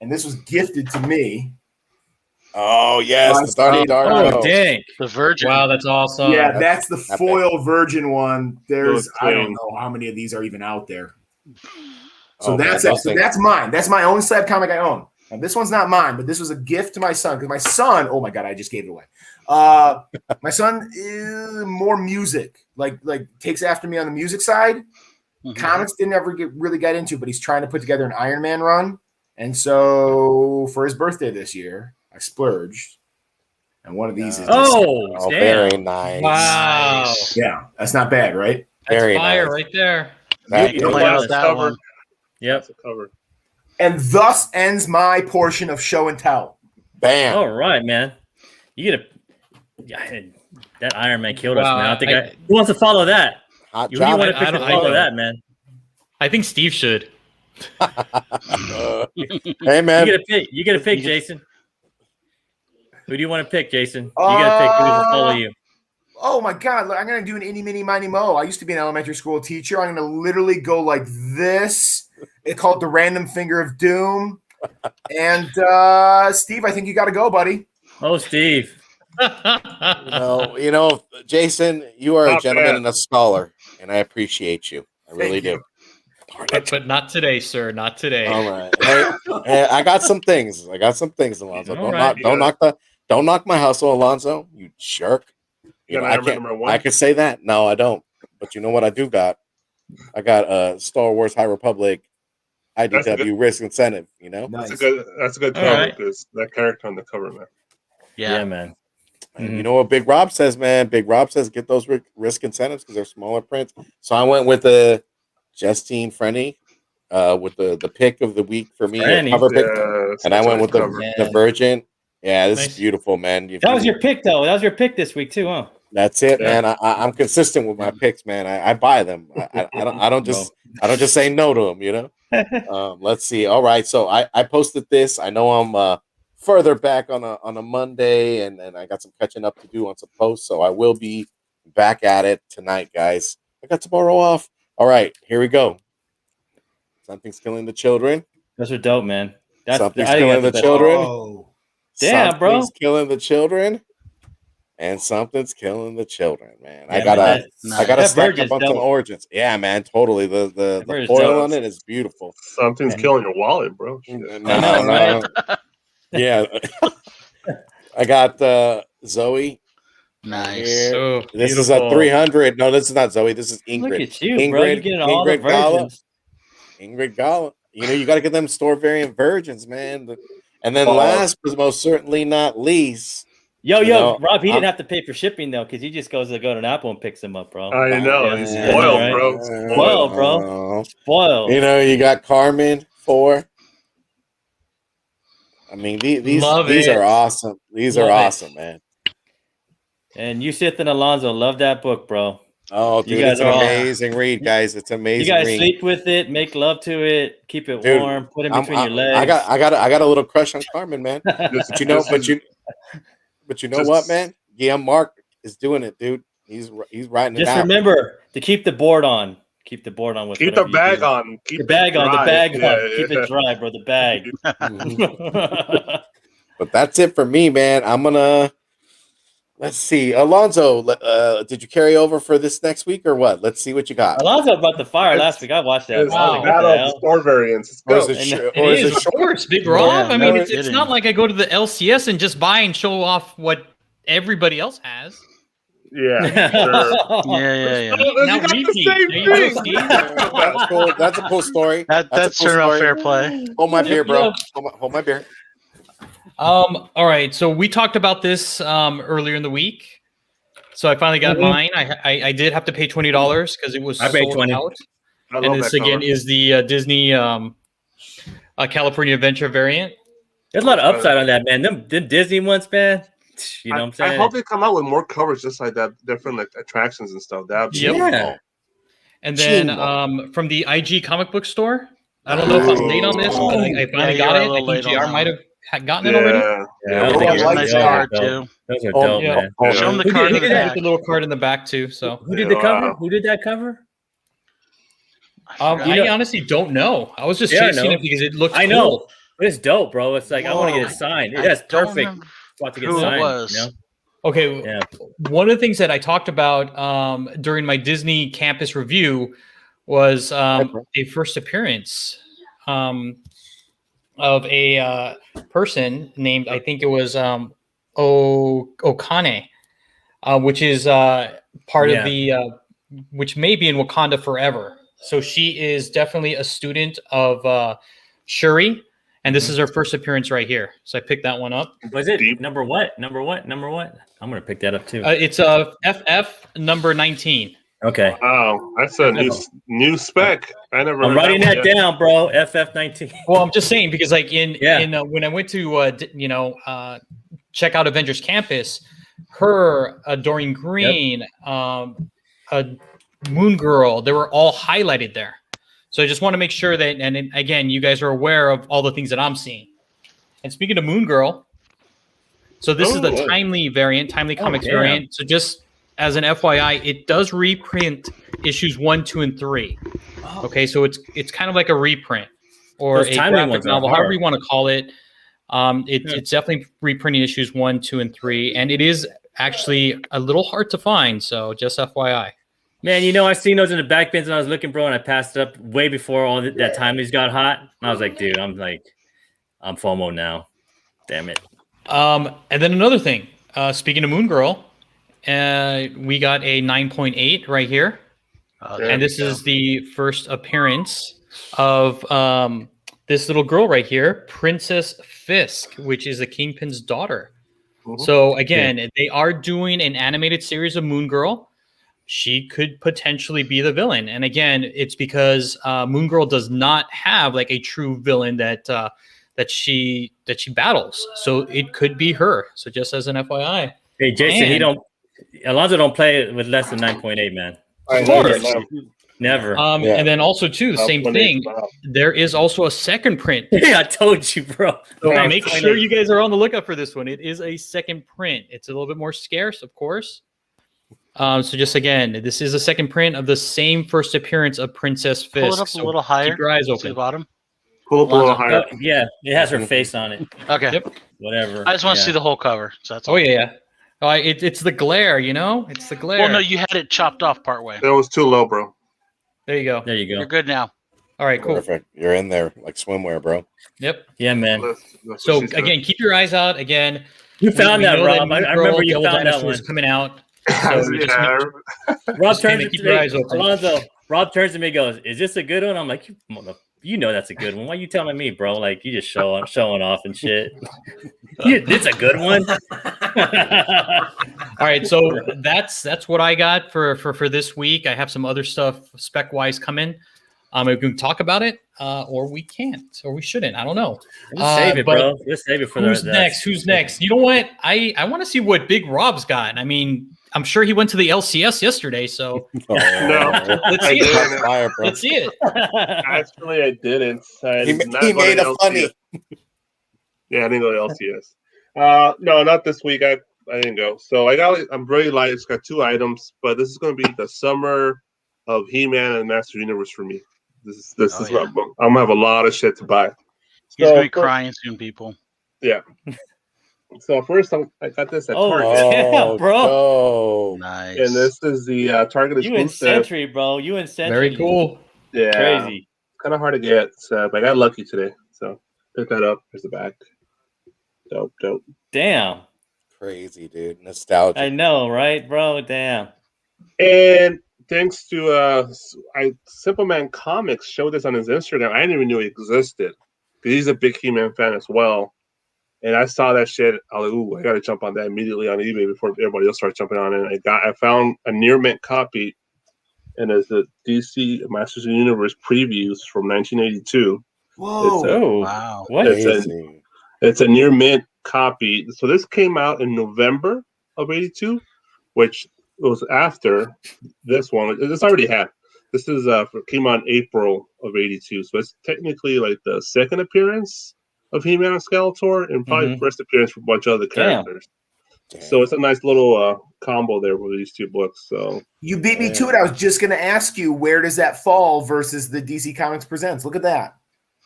and this was gifted to me. Oh yes, the Dark. Oh dang, the Virgin. Wow, that's awesome. Yeah, that's the epic. foil Virgin one. There's Those I don't things. know how many of these are even out there. So Oh, man, that's those it. So things- that's mine. That's my only slab comic I own. Now, this one's not mine, but this was a gift to my son because my son. Oh my god, I just gave it away. My son is more music, like takes after me on the music side. Mhm. Comics didn't ever really get into, but he's trying to put together an Iron Man run. And so for his birthday this year, I splurged, and one of these is Oh, Oh, damn. very nice. Wow. Nice. yeah, that's not bad, right? That's Very fire nice. right there. That You is- plan out that Cover. one. Yep. That's a cover. And thus ends my portion of show and tell. Bam. All right, man. You get a that Iron Man killed us, Wow, man. I don't think I- who wants to follow that? Hot Who do you job. want to pick I to don't- follow I- that, man? I think Steve should. Hey You man, get a pick. You get a pick, Jason. Who do you want to pick, Jason? You got to pick who to follow you. Oh my God, look, I'm going to do an itty, mini, miny, mo. I used to be an elementary school teacher. I'm going to literally go like this. It's called the random finger of doom. And Steve, I think you got to go, buddy. Oh, Steve. you know, Jason, you are a Not gentleman bad. and a scholar, and I appreciate you. I really Thank you. do. Darn it. But not today, sir. Not today. All right. Hey, I got some things. Alonzo. All right. Don't knock my hustle, Alonzo. You jerk. You know, got I Iron Man can't. number 1? I could say that. No, I don't. But you know what I do got? I got Star Wars High Republic That's a IDW risk incentive. You know. Nice. That's a good All cover right. because that character on the cover, man. Yeah, Yeah. man. And you know what Big Rob says, man? Big Rob says get those risk incentives because they're smaller prints. So I went with the Justine Frenny with the pick of the week for me, Franny. cover pick, Yeah, and I such went a with cover. the Virgin. Yeah, this Nice. is beautiful, man. That was your pick, though. That was your pick this week, too, huh? That's it, Yeah. man. I'm consistent with my picks, man. I buy them. I don't just say no to them, you know. Let's see. All right, so I posted this. I know I'm further back on a Monday, and I got some catching up to do on some posts, so I will be back at it tonight, guys. I got tomorrow off. All right, here we go. Something's killing the children. Those are dope, man. Something's I think killing that's the best. children. Oh. Damn, bro. Something's killing the children. And something's killing the children, man. I Yeah, gotta man, I gotta that stack Virgin's up on some dope. origins. Yeah, man, totally. The Virgin's foil dope. on it is beautiful. Something's killing your wallet, bro. Shit. No, I know, no. Yeah. I got Zoe. Nice. Here. Oh, This is a beautiful. 300. No, this is not Zoe. This is Ingrid. Look at you, bro. You're getting all the Ingrid Gala. virgins. Ingrid Gala. You know, you got to get them store variant virgins, man. And then Oh. last but most certainly not least, Yo, You know, Rob, he I'm- didn't have to pay for shipping, though, because he just goes to go to an Apple and picks them up, bro. I know. Yeah, He's yeah, spoiled, right. bro. Spoiled, bro. Spoiled. You know, you got Carmen 4. I mean, these Love these it. are awesome. These Love are it. awesome, man. And Yusith and Alonzo love that book, bro. Oh, You dude, guys it's an are all- amazing read, guys. It's an You amazing guys read. sleep with it, make love to it, keep it Dude, warm, put it I'm- between your legs. I got a little crush on Carmen, man. This- But you know, this but is- you know just- what, man? Yeah, Mark is doing it, dude. He's writing it Just out. remember to keep the board on. Keep the board on with Keep the whatever you bag do. on. Keep The bag it on, the dry. bag Yeah, on. Keep yeah. it dry, bro. The bag. But that's it for me, man. I'm gonna let's see, Alonzo. Did you carry over for this next week or what? Let's see what you got. Alonzo brought the fire last week. I watched that. It's I was Wow. like, battle what of the the hell? store variants. Let's Or is go. it, And sh- It or is is, it of short? course, Big Rob. Yeah, I mean, no it's kidding. not like I go to the LCS and just buy and show off what everybody else has. Yeah, sure. Yeah. You Now got the repeat. same There you go, thing. Steve. That's cool. That's a cool story. That's a cool turned out story. fair play. Hold my beer, bro. Yeah. Hold my beer. All right. So we talked about this earlier in the week. So I finally got mine. I did have to pay $20 because it was I paid sold 20. out. I love And this that again cover. is the Disney California Adventure variant. There's a lot of upside on that, man. Them Disney ones, man. You know what I'm saying? I hope they come out with more covers just like that, different like attractions and stuff. That'd be Yep. Yeah. And then Chimo. from the IG comic book store. I don't know if I'm late on this, but I finally Yeah, got you're a it. I little think late on JR that might have gotten it already? Yeah, I Yeah, think I It's a like nice that. card too. Those are Oh, dope, yeah. man. Show them the Who card did, in the with back. the little card in the back too? So Who did the cover? Wow. Who did that cover? I forgot. You know- I honestly don't know. I was just Yeah, I chasing know. it because it looked I cool. know. It's dope, bro. It's like I want to get it signed. I That's don't perfect remember spot to get who it signed. was. You know? Okay, Yeah. one of the things that I talked about during my Disney campus review was a first appearance of a person named, I think it was Okane, which is part of the which may be in Wakanda forever. So she is definitely a student of Shuri, and this is her first appearance right here. So I picked that one up. Was it number what? Number what? Number what? I'm gonna pick that up too. It's FF number 19. Okay. Wow, that's a new spec. I never. I'm heard writing that one yet. down, bro. FF19. Well, I'm just saying because like in when I went to check out Avengers Campus, her Doreen Green, Moon Girl, they were all highlighted there. So I just want to make sure that, and again, you guys are aware of all the things that I'm seeing. And speaking of Moon Girl, so this is the timely comics variant. So just as an FYI, it does reprint issues 1, 2, and 3. Okay, so it's kind of like a reprint or Those a timely graphic ones are novel, hard. however you want to call it. It's definitely reprinting issues 1, 2, and 3, and it is actually a little hard to find. So just FYI. Man, I seen those in the back bins and I was looking, bro, and I passed it up way before all that time he's got hot. And I was like, dude, I'm FOMO now. Damn it. And then another thing, speaking of Moon Girl, we got a 9.8 right here. And this is the first appearance of this little girl right here, Princess Fisk, which is the Kingpin's daughter. So again, they are doing an animated series of Moon Girl. She could potentially be the villain. And again, it's because Moon Girl does not have like a true villain that she battles. So it could be her. So just as an FYI. Hey, Jason, Alonzo don't play with less than 9.8, man. Of course. Never. And then also too, the same thing. There is also a second print. Yeah, I told you, bro. So make sure you guys are on the lookout for this one. It is a second print. It's a little bit more scarce, of course. So just again, this is a second print of the same first appearance of Princess Fisk. Pull it up a little higher. Keep your eyes To open. the bottom. Pull up a little higher. Yeah, it has her face on it. Okay. Yep. Whatever. I just want to see the whole cover. So that's all. Oh yeah. It's the glare, It's the glare. Well, no, you had it chopped off part way. That was too low, bro. There you go. There you You're go. good now. All right, cool. Perfect. You're in there like swimwear, bro. Yep. Yeah, man. That's So what she said. again, keep your eyes out. Again, You found that, know Rob. Moon I Girl, remember you Devil found that Dinosaur one. is coming out. So you just Yeah, Rob Just turns keep to your me, eyes open. Alonzo. Rob turns to me and goes, "Is this a good one?" I'm like, "You know that's a good one. Why you telling me, bro? Like you just showing off and shit. It's a good one." All right, so that's what I got for this week. I have some other stuff spec wise coming. We can talk about it, or we can't, or we shouldn't. I don't know. Just save it, but bro. Just save it for Who's the next? Who's next? You know what? I want to see what Big Rob's got. I mean, I'm sure he went to the LCS yesterday, so Oh, let's see it. Fire, bro. Let's see it. actually, I didn't. I He did not he go to made a LCS. funny. Yeah, I didn't go to LCS. No, not this week. I didn't go. So I'm very light. It's got 2 items, but this is going to be the summer of He-Man and Master Universe for me. This is what I'm gonna have a lot of shit to buy. He's gonna be crying soon, people. Yeah. So first, I got this at Target, yeah, bro. Oh, Nice. and this is the Target You in exclusive. Century, bro. You in Century. Very cool. Yeah, Crazy. kind of hard to get, so, but I got lucky today. So pick that up. There's the back. Dope. Damn. crazy, dude. Nostalgia. I know, right, bro? Damn. And thanks to Simple Man Comics showed this on his Instagram. I didn't even know it existed. He's a big He-Man fan as well. And I saw that shit. I was like, ooh, I gotta jump on that immediately on eBay before everybody else starts jumping on it. I found a near mint copy, and it's the DC Masters of the Universe previews from 1982. Whoa! Wow. What? It's a near mint copy. So this came out in November of '82, which was after this one. It's already had. This is came out in April of '82, so it's technically like the second appearance of He-Man and Skeletor, and probably first appearance for a bunch of other characters. Damn. So it's a nice little combo there with these two books. So you beat me to it. I was just going to ask you, where does that fall versus the DC Comics Presents? Look at that.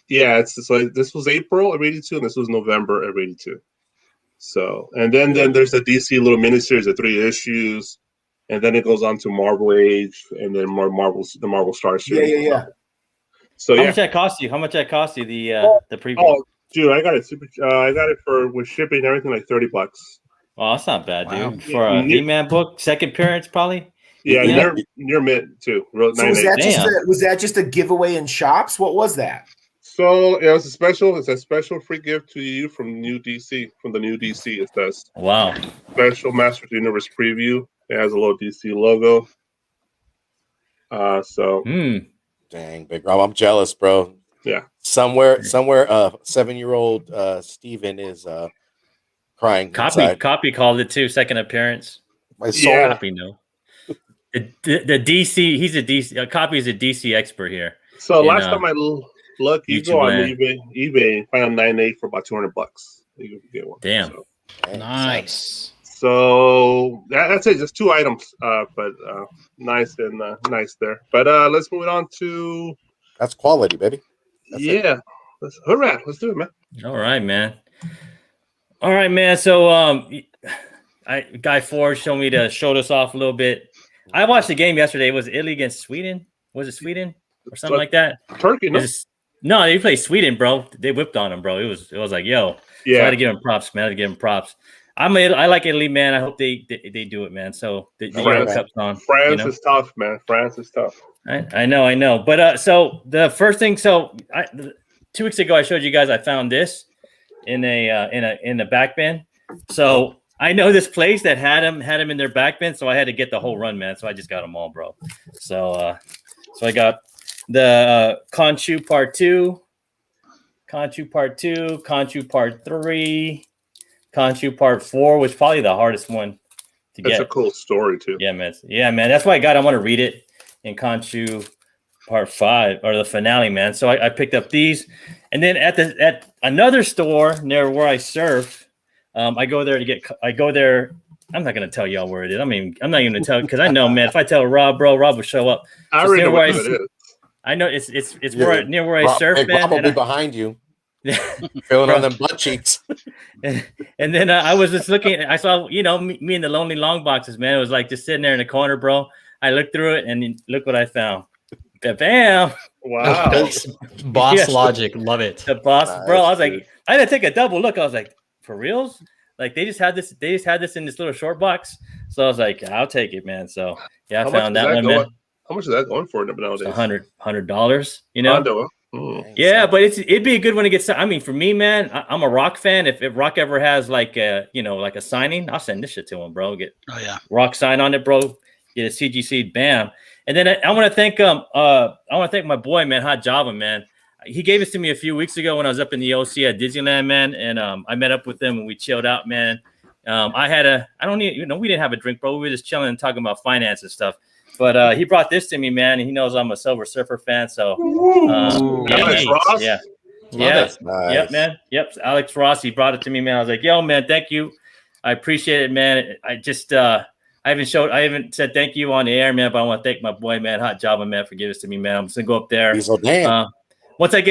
Yeah, it's like this was April of '82, and this was November of '82. So, and then there's the DC little miniseries of 3 issues, and then it goes on to Marvel Age, and then the Marvel Star series. Yeah. So how much that cost you? How much that cost you? The preview? Oh, dude, I got it I got it for with shipping and everything like $30. Oh, that's not bad, dude. For a He-Man book, second appearance, probably. Yeah, near mint too. So was that just a giveaway in shops? What was that? So it was a special. It's a special free gift to you from the new DC. It says, "Wow, special Masters Universe preview." It has a little DC logo. Dang, Big Rob, I'm jealous, bro. Yeah. Somewhere, 7-year-old Steven is crying. Copy called it too. Second appearance. My soul. Copy, no. The DC. He's a DC. Copy is a DC expert here. So last time I looked, you go on eBay and find a 9.8 for about $200. You can get one. Damn. So. Nice. So that's it. Just 2 items, but nice there. But let's move it on to. That's quality, baby. Let's do it, man. All right, man. So Guy Ford showed us off a little bit. I watched the game yesterday. Was it Italy against Sweden? Was it Sweden or something like that? Turkey, no? No, they played Sweden, bro. They whipped on them, bro. It was like, yo. Yeah. So I had to give them props, man. I like Italy, man. I hope they do it, man. So the Euro Cup's on. France is tough, man. France is tough. I know. But so the first thing, 2 weeks ago, I showed you guys I found this in the back bin. So I know this place that had them in their back bin, so I had to get the whole run, man. So I just got them all, bro. So I got the Khonshu Part 2, Khonshu Part 2, Khonshu Part 3, Khonshu Part 4, which is probably the hardest one to get. That's a cool story too. Yeah, man. That's why I want to read it in Khonshu Part 5 or the finale, man. So I picked up these, and then at another store near where I surf, I go there. I'm not gonna tell y'all where it is. I mean, I'm not even gonna tell because I know, man. If I tell Rob, bro, Rob will show up. I already know where it is. I know it's near where I surf, man. Rob will be behind you, filling on them butt cheeks. And then I was just looking. I saw, me in the lonely long boxes, man. It was like just sitting there in the corner, bro. I looked through it and look what I found. Bam! Wow. Boss logic, love it. The boss, bro. I was like, I had to take a double look. I was like, for reals? Like they just had this in this little short box. So I was like, I'll take it, man. So yeah, I found that one, man. How much is that going for nowadays? $100, you know? Yeah, but it'd be a good one to get. I mean, for me, man, I'm a Rock fan. If Rock ever has like a signing, I'll send this shit to him, bro. Get Rock sign on it, bro. Get a CGC, bam. And then I want to thank my boy, man, Hot Java, man. He gave this to me a few weeks ago when I was up in the OC at Disneyland, man, and I met up with them and we chilled out, man. We didn't have a drink, bro. We were just chilling and talking about finance and stuff. But he brought this to me, man, and he knows I'm a Silver Surfer fan. So, Alex Ross? Yeah. Nice. Yep, man. Yep. Alex Ross, he brought it to me, man. I was like, yo, man, thank you. I appreciate it, man. I just, I haven't said thank you on the air, man, but I want to thank my boy, man, Hot Java, man, for giving this to me, man. I'm just gonna go up there. Once I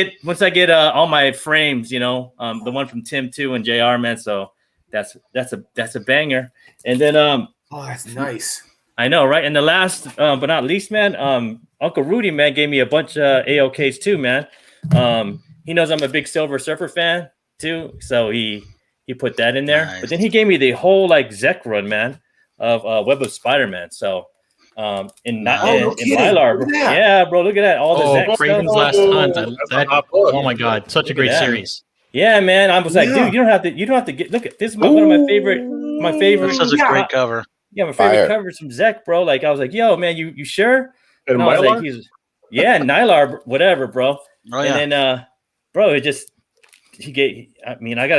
get all my frames, the one from Tim too and JR, man. So that's a banger. And then that's nice. I know, right? And the last but not least, man, Uncle Rudy, man, gave me a bunch of AOKs too, man. He knows I'm a big Silver Surfer fan too, so he put that in there. Nice. But then he gave me the whole like Zek run, man, of Web of Spider-Man. So in Mylar, yeah, bro, look at that. All the Zek Craven's Last Hunt. Oh my god, such a great series. Yeah, man. I was like, dude, you don't have to get. Look at this is one of my favorite. Such a great cover. Yeah, my favorite covers from Zek, bro. Like I was like, yo, man, you sure? And I was like, Nylar, whatever, bro. Oh, yeah. And then bro, I gotta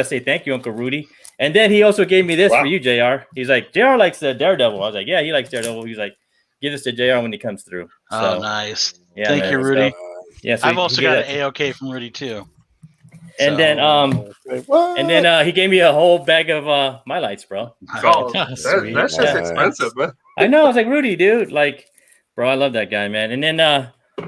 say thank you, Uncle Rudy. And then he also gave me this for you, JR. He's like, JR likes the Daredevil. I was like, yeah, he likes Daredevil. He's like, give this to JR when he comes through. So, nice. Yeah, thank you, Rudy. So I've also got an AOK from Rudy too. And then What? and then he gave me a whole bag of my lights, bro. Oh, Sweet. that's just Nice. expensive, man. I know. I was like, Rudy, dude. Like, bro, I love that guy, man. And then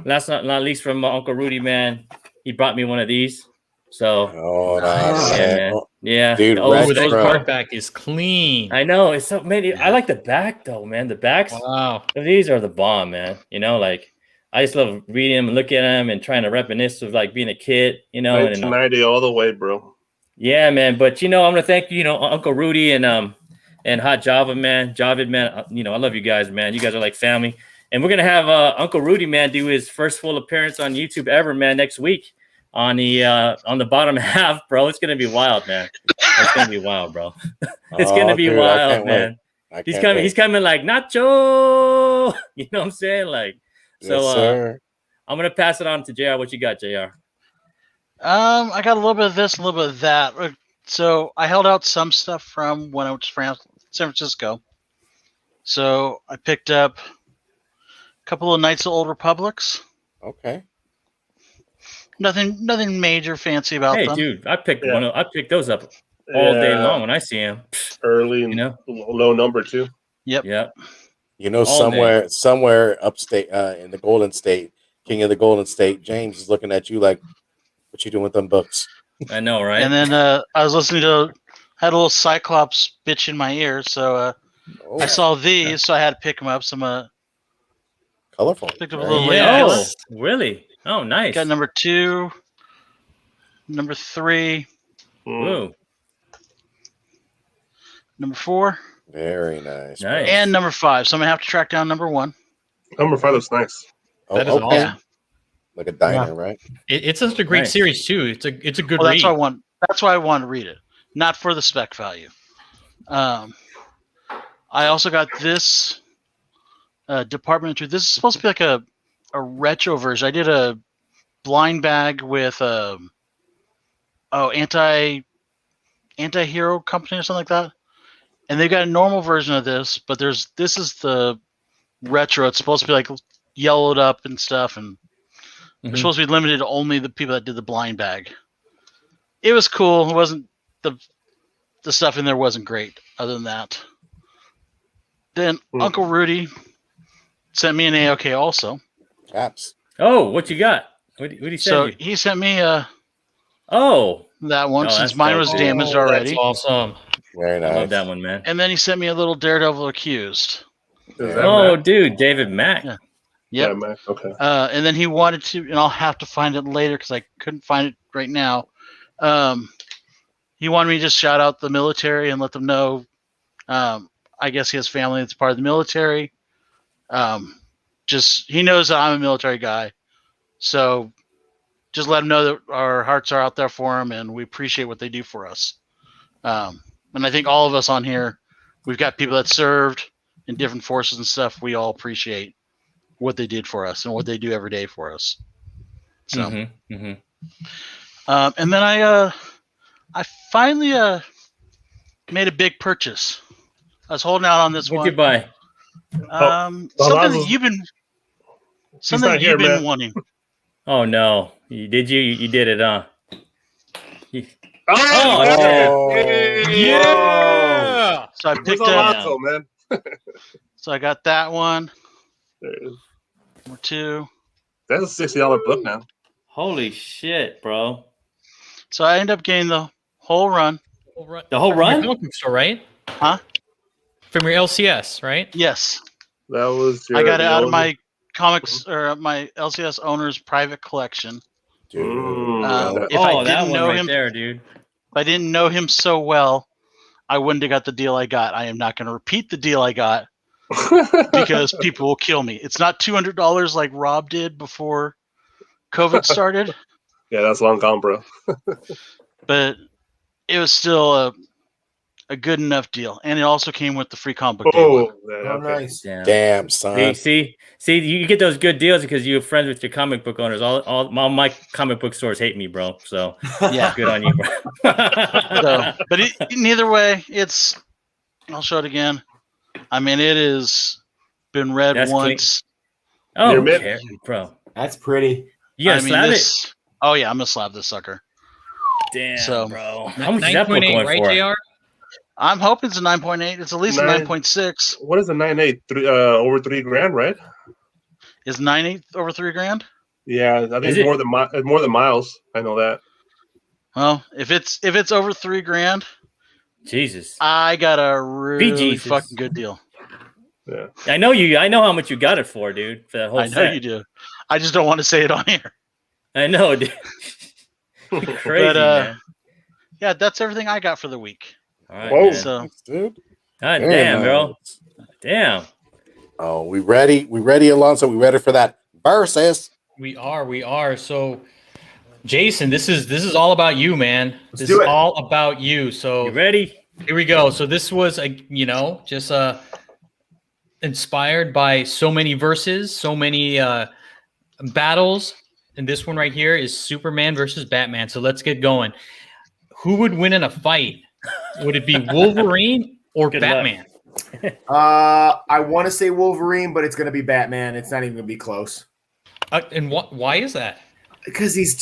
last but not least, from Uncle Rudy, man, he brought me one of these. So Oh, Nice. yeah, man. Yeah, Dude, the old Oh, that retro. card back is clean. I know it's so many. I like the back though, man. The backs Wow. of these are the bomb, man. You know, like I just love reading them and looking at them and trying to reminisce of like being a kid. You know, and 1990 all the way, bro. yeah, man. But you know, I'm gonna thank you know Uncle Rudy and Hot Java, man. Javid, man. You know, I love you guys, man. You guys are like family. And we're gonna have Uncle Rudy, man, do his first full appearance on YouTube ever, man, next week on the bottom half, bro. It's gonna be wild, man. It's gonna be wild, bro. It's gonna be dude, I wild, can't man. wait. He's coming. He's coming like Nacho. You know what I'm saying? Like, so Yes, sir. I'm gonna pass it on to JR. What you got, JR? I got a little bit of this, a little bit of that. So I held out some stuff from when I was in San Francisco. So I picked up a couple of Knights of the Old Republics. Okay. Nothing major fancy about Hey, them. dude, I picked Yeah. I picked those up all day Yeah. long when I see him. Early and You know? low number too. Yeah. You know, All somewhere upstate in the Golden State, King of the Golden State, James is looking at you like, "What you doing with them books?" I know, right? And then I was listening to had a little Cyclops bitch in my ear, so Oh, I saw these, so I had to pick them up. So I colorful. picked up a Very little nice. late. Oh, really? Oh, nice. Got number 2, number 3, Whoa, number 4, Very nice. bro. nice. and number 5. So I'm gonna have to track down number 1. Number 5 looks nice. Oh, That is okay. awesome. Yeah. Like a diner, right? It's such a great Nice. series too. It's a good Well, read. that's why I wanted to read it, not for the spec value. I also got this Department 2. This is supposed to be like a retro version. I did a blind bag with anti-hero company or something like that, and they got a normal version of this, but this is the retro. It's supposed to be like yellowed up and stuff, and they're Mhm. supposed to be limited to only the people that did the blind bag. It was cool. It wasn't the stuff in there wasn't great. Other than that, then Uncle Rudy sent me an AOK also. Caps. Oh, what you got? What did he send So you? he sent me Oh, that one Oh, since that's mine dope, was dude. damaged Oh, already. That's awesome. Very I nice. love that one, man. And then he sent me a little Daredevil Accused. Is that Oh, Matt? dude, David Mack. Yeah. Yeah, Yep. man. Okay. And then he wanted to, and I'll have to find it later because I couldn't find it right now. He wanted me to just shout out the military and let them know. I guess he has family that's part of the military. Just he knows that I'm a military guy, so just let him know that our hearts are out there for him, and we appreciate what they do for us. And I think all of us on here, we've got people that served in different forces and stuff. We all appreciate what they did for us and what they do every day for us. So, Mm-hmm. and then I finally made a big purchase. I was holding out on this What'd you one. buy? Something that you've been not here, man. wanting. Oh no, you did it, huh? Oh, Yeah. So I Where's picked up. Alonso, man? So I got that one. There it is. Number 2. That's a $60 book now. Holy shit, bro! So I ended up getting the whole run. The whole From your run? comic book store, right? Huh? From your LCS, right? Yes, That was. I got it out of old- my comics or my LCS owner's private collection. Dude. If I Oh, that didn't one know right him, there, dude. if I didn't know him so well, I wouldn't have got the deal I got. I am not going to repeat the deal I got because people will kill me. It's not $200 like Rob did before COVID started, Yeah, that's long gone, bro. but it was still a good enough deal, and it also came with the free comic book day one. Oh, yeah, Oh, okay. nice. Damn, son. See, you get those good deals because you're friends with your comic book owners. All my comic book stores hate me, bro. So Yeah. good on you, bro. So, but either way, I'll show it again. I mean, it has been read That's once. Oh, You're who mid- cares, bro? That's pretty. You gotta I mean, slap this. Oh yeah, I'm gonna slap this sucker. Damn, So, bro. How much is that book 9.8, going right, for? JR? I'm hoping it's a 9.8. It's at least a 9.6. What is a 9.8? Over $3,000, right? Is 9.8 over $3,000? Yeah, I think Is it's it? more than miles. I know that. Well, if it's over $3,000, Jesus. I got a really Jesus. fucking good deal. Yeah. I know you. I know how much you got it for, dude. For that whole I know set. you do. I just don't want to say it on here. I know, dude. Crazy, But man. yeah, that's everything I got for the week. All right, Whoa, man. So thanks, dude. God Very damn, bro. nice. Damn. Oh, we ready? We ready, Alonso? We ready for that versus? We are. So, Jason, this is all about you, man. Let's This do is it. all about you. So You ready? here we go. So this was just inspired by so many verses, so many battles, and this one right here is Superman versus Batman. So let's get going. Who would win in a fight? Would it be Wolverine or Good luck. Batman? I want to say Wolverine, but it's going to be Batman. It's not even going to be close. And why is that? Because he's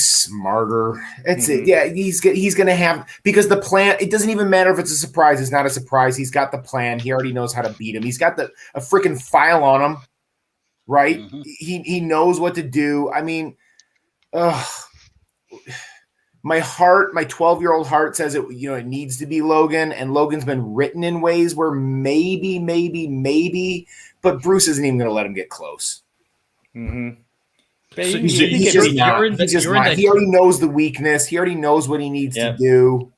smarter. That's Mhm. it. Yeah, he's gonna have, because the plan. It doesn't even matter if it's a surprise. It's not a surprise. He's got the plan. He already knows how to beat him. He's got a freaking file on him, right? Mhm. He knows what to do. I mean, my 12-year-old heart says it. It needs to be Logan, and Logan's been written in ways where maybe, but Bruce isn't even gonna let him get close. Mm-hmm. So He's you're just in not. the- He's just you're in not. the- He already knows the weakness. He already knows what he needs to do.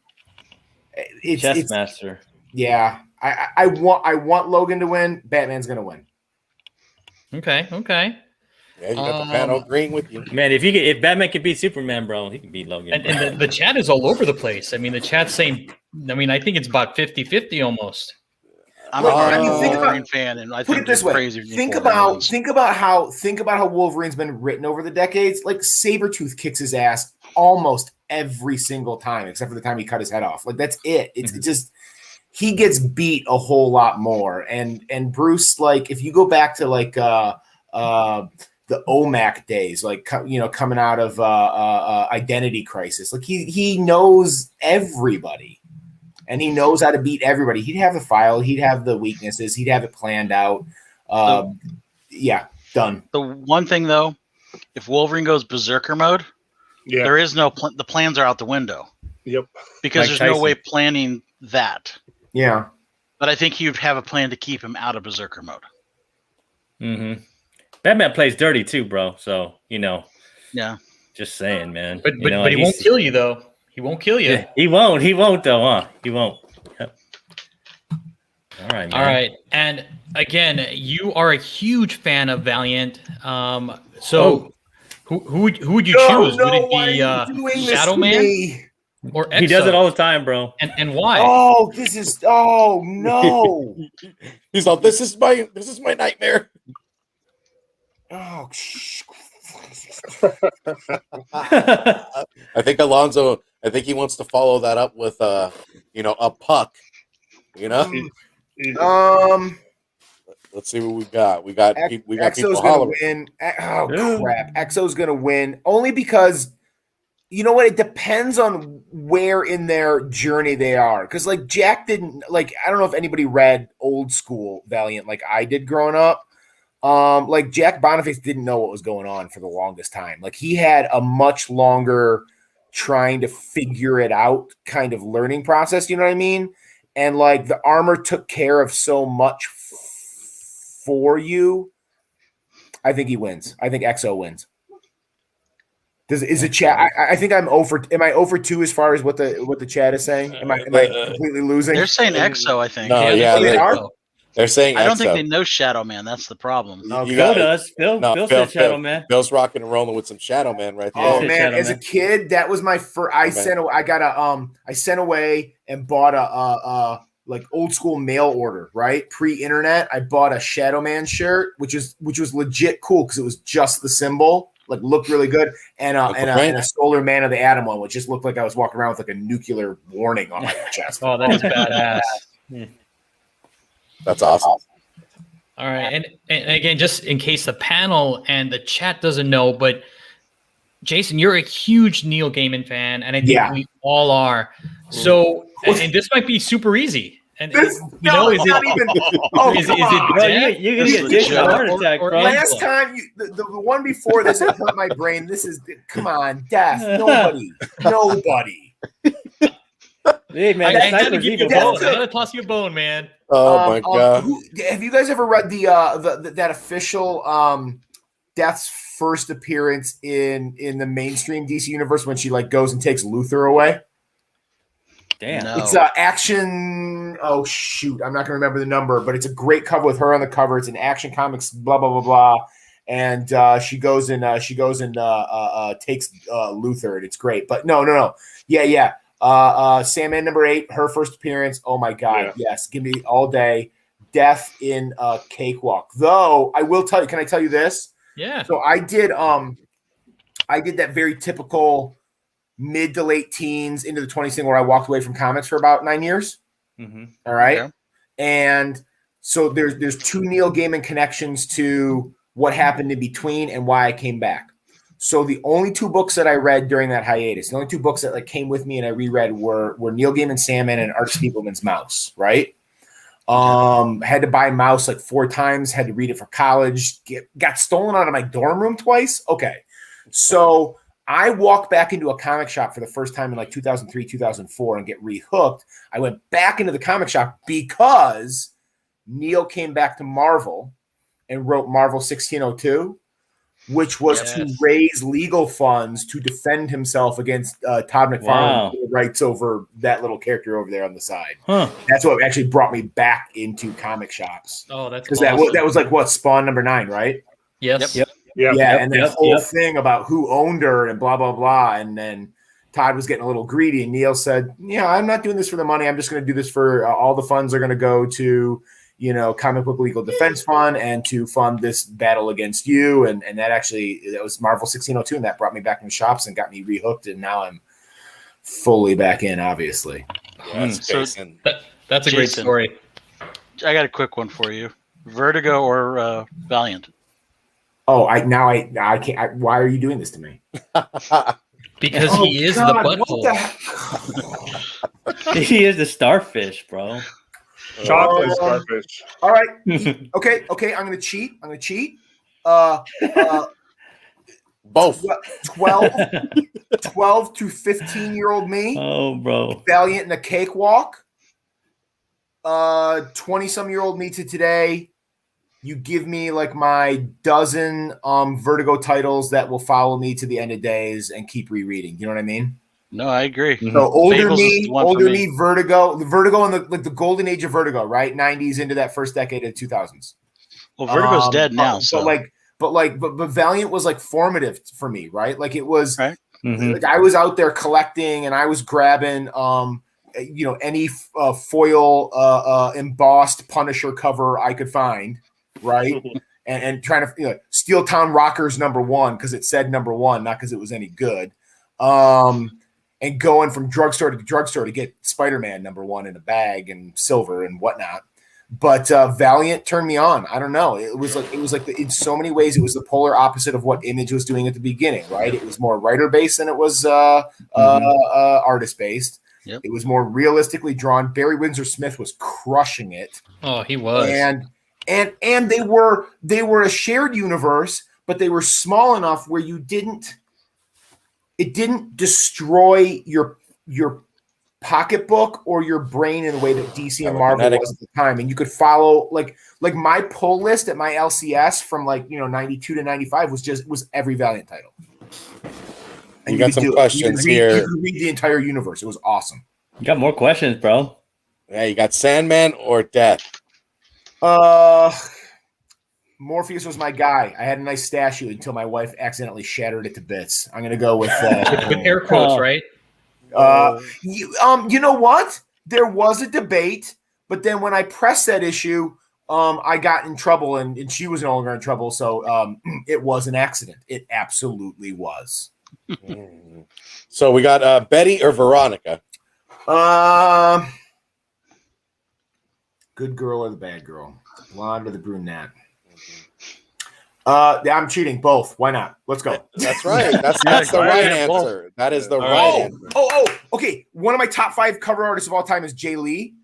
Chess master. Yeah. I want Logan to win. Batman's gonna win. Okay. Yeah, you got the panel agreeing with you. Man, if Batman can beat Superman, bro, he can beat Logan. And the chat is all over the place. I mean, the chat's saying, I think it's about 50-50 almost. I'm Look, a I mean, think Wolverine about- fan, and I Put think it this it's way. crazy. when you Think pull the about ones. how Wolverine's been written over the decades. Like Sabretooth kicks his ass almost every single time, except for the time he cut his head off. Like that's it. It's just he gets beat a whole lot more. And Bruce, like if you go back to like the OMAC days, like coming out of Identity Crisis, like he knows everybody. And he knows how to beat everybody. He'd have the file. He'd have the weaknesses. He'd have it planned out. Yeah, done. The one thing though, if Wolverine goes berserker mode, there is no the plans are out the window. Yep. Because Mike there's no Tyson. way planning that. Yeah. But I think he'd have a plan to keep him out of berserker mode. Mm-hmm. Batman plays dirty too, bro. So Yeah. just saying, man. But he won't kill you though. He won't kill you. Yeah, he won't though, huh? He won't. Yep. All right, man. All right. And again, you are a huge fan of Valiant. So who would you choose? Would it be Shadow Man or Exo? He does it all the time, bro. And why? Oh, no. He's like, this is my nightmare. Oh, I think Alonso. I think he wants to follow that up with a puck. Let's see what we got. We got people Exo's gonna hollering. win. Oh crap! Exo's gonna win only because you know what? It depends on where in their journey they are. Because like Jack didn't like. I don't know if anybody read old school Valiant like I did growing up. Like Jack Boniface didn't know what was going on for the longest time. Like he had a much longer trying to figure it out kind of learning process. You know what I mean? And like the armor took care of so much for you. I think he wins. I think Exo wins. Is it chat? I think I'm over. Am I over 2 as far as what the chat is saying? Am I completely losing? They're saying Exo, I think. No, yeah, they are. They're saying I don't Exo. think they know Shadow Man. That's the problem. Okay. Bill does. Bill said Shadow Man. Bill's rocking and rolling with some Shadow Man right there. Oh Yeah. man, Shadow as a Man. kid, that was my first. I sent away and bought a like old school mail order, right? Pre-internet. I bought a Shadow Man shirt, which was legit cool because it was just the symbol, like looked really good, and a Solar Man of the Atom one, which just looked like I was walking around with like a nuclear warning on my chest. Oh, that is badass. That's awesome. All right, and again, just in case the panel and the chat doesn't know, but Jason, you're a huge Neil Gaiman fan, and I think Yeah. we all are. So, and this might be super easy. And This, you no, know, it's not even. Oh, is come it on. Bro, Death? you're gonna get This is Jason a legit. heart attack, Or bro. Last time, the one before this, it hurt my brain. This is, come on, death. Nobody. Hey man, I the had to sniper's give you even a bone. better. I had to toss you a bone, man. Oh my god! Have you guys ever read that official Death's first appearance in the mainstream DC universe when she like goes and takes Luthor away? Damn. No. It's Action. Oh shoot, I'm not gonna remember the number, but it's a great cover with her on the cover. It's an Action Comics, blah blah blah blah, and she goes and takes Luthor, and it's great. But no, yeah. Sandman number 8, her first appearance. Oh my god, yes, give me all day. Death in Cakewalk. Though I will tell you, can I tell you this? Yeah. So I did that very typical mid to late teens into the 20s thing where I walked away from comics for about 9 years. Mm-hmm. All right. Okay. And so there's 2 Neil Gaiman connections to what happened in between and why I came back. So the only 2 books that I read during that hiatus, the only 2 books that like came with me and I reread were Neil Gaiman's Sandman and Art Spiegelman's Mouse, right? Had to buy Mouse like 4 times, had to read it for college, got stolen out of my dorm room twice. Okay. So I walked back into a comic shop for the first time in like 2003, 2004 and get rehooked. I went back into the comic shop because Neil came back to Marvel and wrote Marvel 1602, which was to raise legal funds to defend himself against Todd McFarlane, who writes over that little character over there on the side. Huh. That's what actually brought me back into comic shops. Oh, that's because awesome. that was like what, Spawn number 9, right? Yes. Yep. And that whole thing about who owned her and blah blah blah, and then Todd was getting a little greedy, and Neil said, "Yeah, I'm not doing this for the money. I'm just going to do this for all the funds are going to go to, you know, Comic Book Legal Defense Fund and to fund this battle against you." And that was Marvel 1602, and that brought me back in the shops and got me rehooked, and now I'm fully back in, obviously. That's Jason. That's a great story. I got a quick one for you. Vertigo or Valiant? Oh, I can't. Why are you doing this to me? Because he is the butthole. He is the starfish, bro. Chocolate starfish. All right. Okay. I'm gonna cheat. Both 12 to 15-year-old me. Oh, bro. Valiant in a cakewalk. 20-some-year-old me to today. You give me like my dozen Vertigo titles that will follow me to the end of days and keep rereading. You know what I mean? No, I agree. So older Fables is the one for me, Vertigo in the golden age of Vertigo, right? 90s into that first decade of 2000s. Well, Vertigo's dead now. But Valiant was like formative for me, right? Like it was right. Like I was out there collecting and I was grabbing any foil embossed Punisher cover I could find, right? and trying to Steel Town Rockers #1 because it said #1, not because it was any good. And going from drugstore to drugstore to get Spider-Man #1 in a bag and silver and whatnot. But Valiant turned me on. I don't know. It was like in so many ways, it was the polar opposite of what Image was doing at the beginning, right? It was more writer-based than it was artist-based. Yep. It was more realistically drawn. Barry Windsor Smith was crushing it. Oh, he was. And they were a shared universe, but they were small enough where it didn't destroy your pocketbook or your brain in the way that DC and Marvel was at the time. And you could follow like my pull list at my LCS from 92 to 95 was every Valiant title. And you got some questions here. You could read the entire universe. It was awesome. You got more questions, bro. Yeah, you got Sandman or Death? Morpheus was my guy. I had a nice statue until my wife accidentally shattered it to bits. I'm gonna go with with air quotes, right? You know what? There was a debate, but then when I pressed that issue, I got in trouble, and she was no longer in trouble. So it was an accident. It absolutely was. So we got Betty or Veronica? Good girl or the bad girl? The blonde or the brunette? I'm cheating both. Why not? Let's go. That's right. That's the right answer. That is the right answer. Okay. One of my top 5 cover artists of all time is Jay Lee.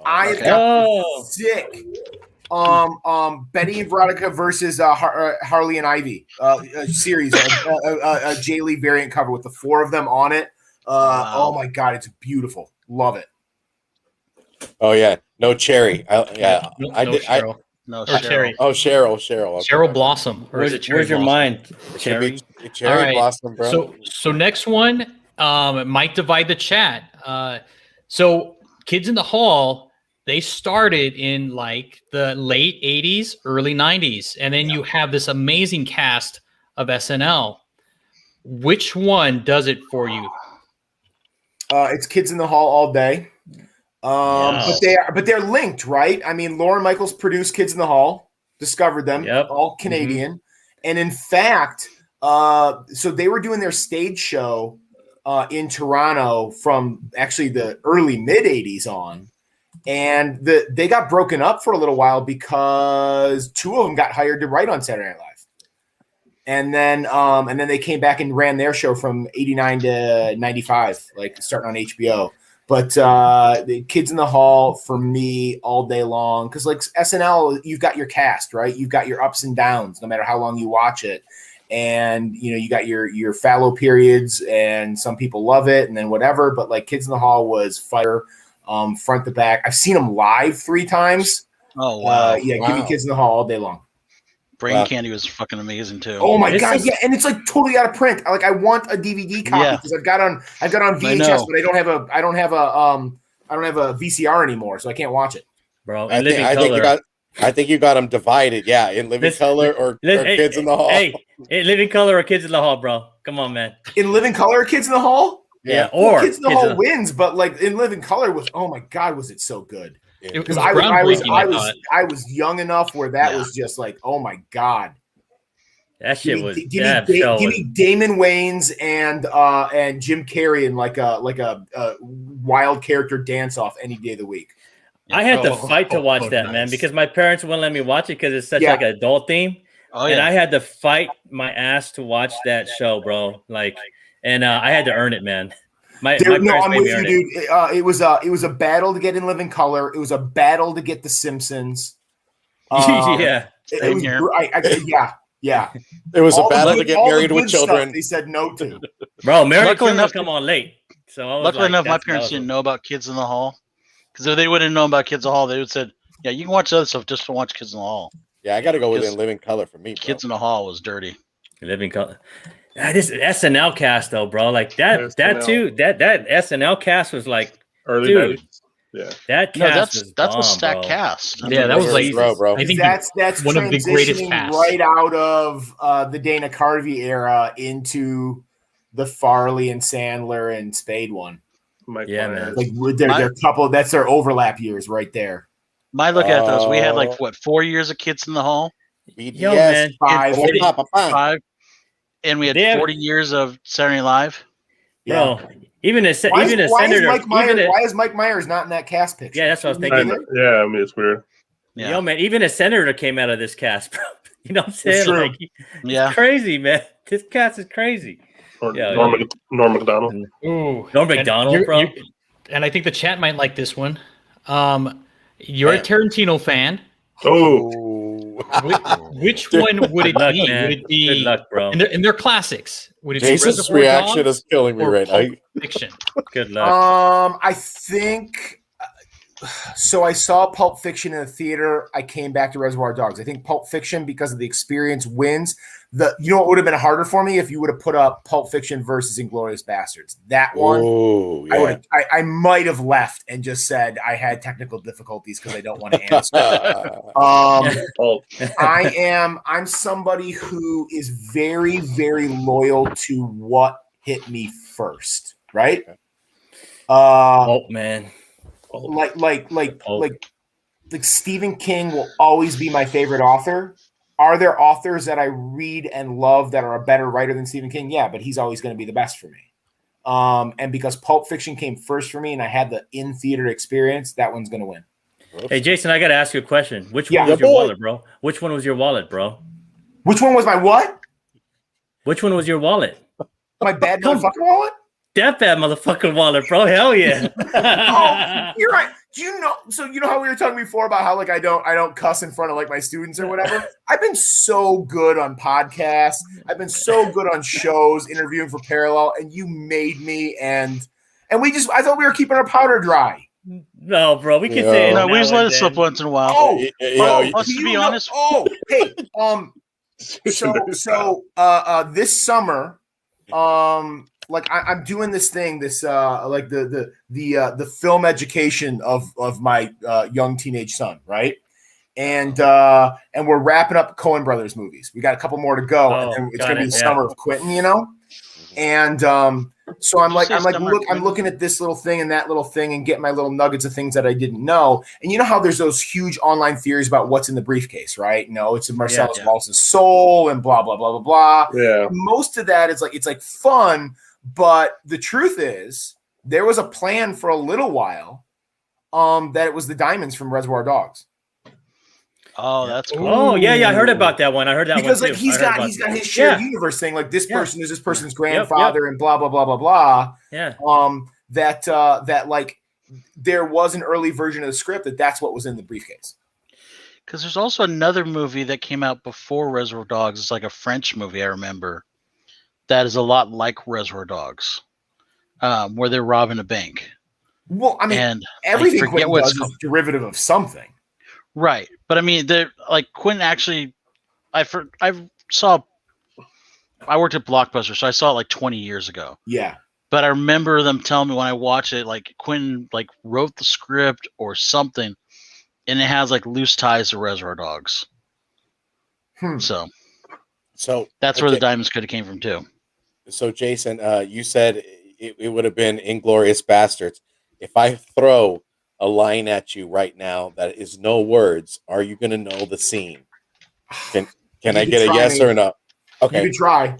I have got sick. Betty and Veronica versus Harley and Ivy a series, a Jay Lee variant cover with the 4 of them on it. Oh my God, it's beautiful. Love it. Oh yeah, no cherry. I did. Cheryl. No, Cherry. Oh, Cheryl. Okay. Cheryl Blossom. Or is it Cherry Where's your Blossom? mind, Cherry All right. Blossom, bro. So next one might divide the chat. So Kids in the Hall, they started in like the late 80s, early 90s. And then you have this amazing cast of SNL. Which one does it for you? It's Kids in the Hall all day. But they're linked, right? I mean, Lauren Michaels produced Kids in the Hall, discovered them, all Canadian. And in fact, so they were doing their stage show in Toronto from actually the early mid 80s on. And they got broken up for a little while because 2 of them got hired to write on Saturday Night Live. And then they came back and ran their show from 89 to 95, like starting on HBO. But the Kids in the Hall for me all day long, because like SNL, you've got your cast, right? You've got your ups and downs, no matter how long you watch it, and you got your fallow periods, and some people love it, and then whatever. But like Kids in the Hall was fire, front to back. I've seen them live 3 times. Oh wow! Give me Kids in the Hall all day long. Brain Candy was fucking amazing too. Oh my God, yeah, and it's like totally out of print. Like I want a DVD copy because I've got on VHS, but I don't have a VCR anymore, so I can't watch it. Bro, I think you got them divided. Yeah, in living color or Kids in the Hall. Hey, living color or Kids in the Hall, bro. Come on, man. In living color or Kids in the Hall? Yeah, or Kids in the Hall wins, but like in living color was, oh my God, was it so good? Because I was young enough where that was just like, oh my God, that shit was. Give me Damon Wayans and Jim Carrey in like a wild character dance off any day of the week. I had to fight to watch that, man, because my parents wouldn't let me watch it because it's such like an adult theme. And I had to fight my ass to watch that show, bro. Like, and I had to earn it, man. I'm with you, dude. It was a battle to get in living color. It was a battle to get The Simpsons. Yeah. It was, yeah. It was a battle to get Married with Children. They said no to. Bro, Married with Children come on late. So luckily enough, my parents didn't know about Kids in the Hall. Because if they wouldn't have known about Kids in the Hall, they would have said, yeah, you can watch other stuff just to watch Kids in the Hall. Yeah, I got to go with living color for me, bro. Kids in the Hall was dirty. Living color. This SNL cast though, bro. Like that SNL cast was like early 90s. Yeah. That cast that's a stacked cast. Yeah, that was like bro. I think that's one of the greatest casts. Right out of the Dana Carvey era into the Farley and Sandler and Spade one. Man. Like they're a couple. That's their overlap years right there. My look at those, we had like 4 years of Kids in the Hall. Yo, man, 5. And we had 40 years of Saturday Night Live. Bro, even a senator. Why is Mike Myers not in that cast picture? Yeah, that's what I was thinking. I mean, it's weird. Yeah. Yo, man, even a senator came out of this cast, bro. You know what I'm saying? Like, it's crazy, man. This cast is crazy. Norm MacDonald. Ooh, Norm MacDonald, bro. And I think the chat might like this one. You're a Tarantino fan. Oh. Which one would it be? Man. Would it be? Good luck, bro. And they're classics. Would it Jason's be reaction is killing me right now. Fiction. Good luck. I think so. I saw Pulp Fiction in the theater. I came back to Reservoir Dogs. I think Pulp Fiction, because of the experience, wins. You know what would have been harder for me if you would have put up Pulp Fiction versus Inglourious Bastards. That one, I might have left and just said I had technical difficulties because I don't want to answer. I'm somebody who is very, very loyal to what hit me first, right? Man. Like Stephen King will always be my favorite author. Are there authors that I read and love that are a better writer than Stephen King? Yeah, but he's always going to be the best for me. And because Pulp Fiction came first for me and I had the in-theater experience, that one's going to win. Hey, Jason, I got to ask you a question. Which one was your wallet, bro? Which one was your wallet, bro? Which one was my what? Which one was your wallet? My bad motherfucking wallet? That bad motherfucking wallet, bro. Hell yeah. Oh, you're right. Do you know? So you know how we were talking before about how like I don't cuss in front of like my students or whatever. I've been so good on podcasts. I've been so good on shows, interviewing for Parallel, and you made me. And I thought we were keeping our powder dry. No, bro. We can say it. No, we just let it then. slip once in a while. Oh, to be honest. Oh, hey. So this summer, like I'm doing this thing, like the film education of my young teenage son, right? And we're wrapping up Coen Brothers movies. We got a couple more to go, and then it's gonna be the summer of Quentin, you know. And so I'm looking at this little thing and that little thing and getting my little nuggets of things that I didn't know. And you know how there's those huge online theories about what's in the briefcase, right? No, it's Marcellus Wallace's soul and blah blah blah blah blah. Yeah. Most of that is like fun, but the truth is there was a plan for a little while that it was the diamonds from Reservoir Dogs. Oh, that's cool. Oh, yeah, I heard about that one. I heard that because one like too. he's got his shared universe thing. Like this person is this person's grandfather and blah blah blah blah blah. Yeah. That like there was an early version of the script that's what was in the briefcase. Because there's also another movie that came out before Reservoir Dogs. It's like a French movie, I remember. That is a lot like Reservoir Dogs, where they're robbing a bank. Well, I mean, and everything Quentin does is derivative of something. Right. But I mean, like Quentin actually, I worked at Blockbuster, so I saw it like 20 years ago. Yeah. But I remember them telling me when I watched it, like Quentin like wrote the script or something, and it has like loose ties to Reservoir Dogs. So that's where the diamonds could have came from too. So Jason, you said it would have been Inglourious Bastards. If I throw a line at you right now that is no words, are you going to know the scene? Can I get a yes or a no? Okay. You can try.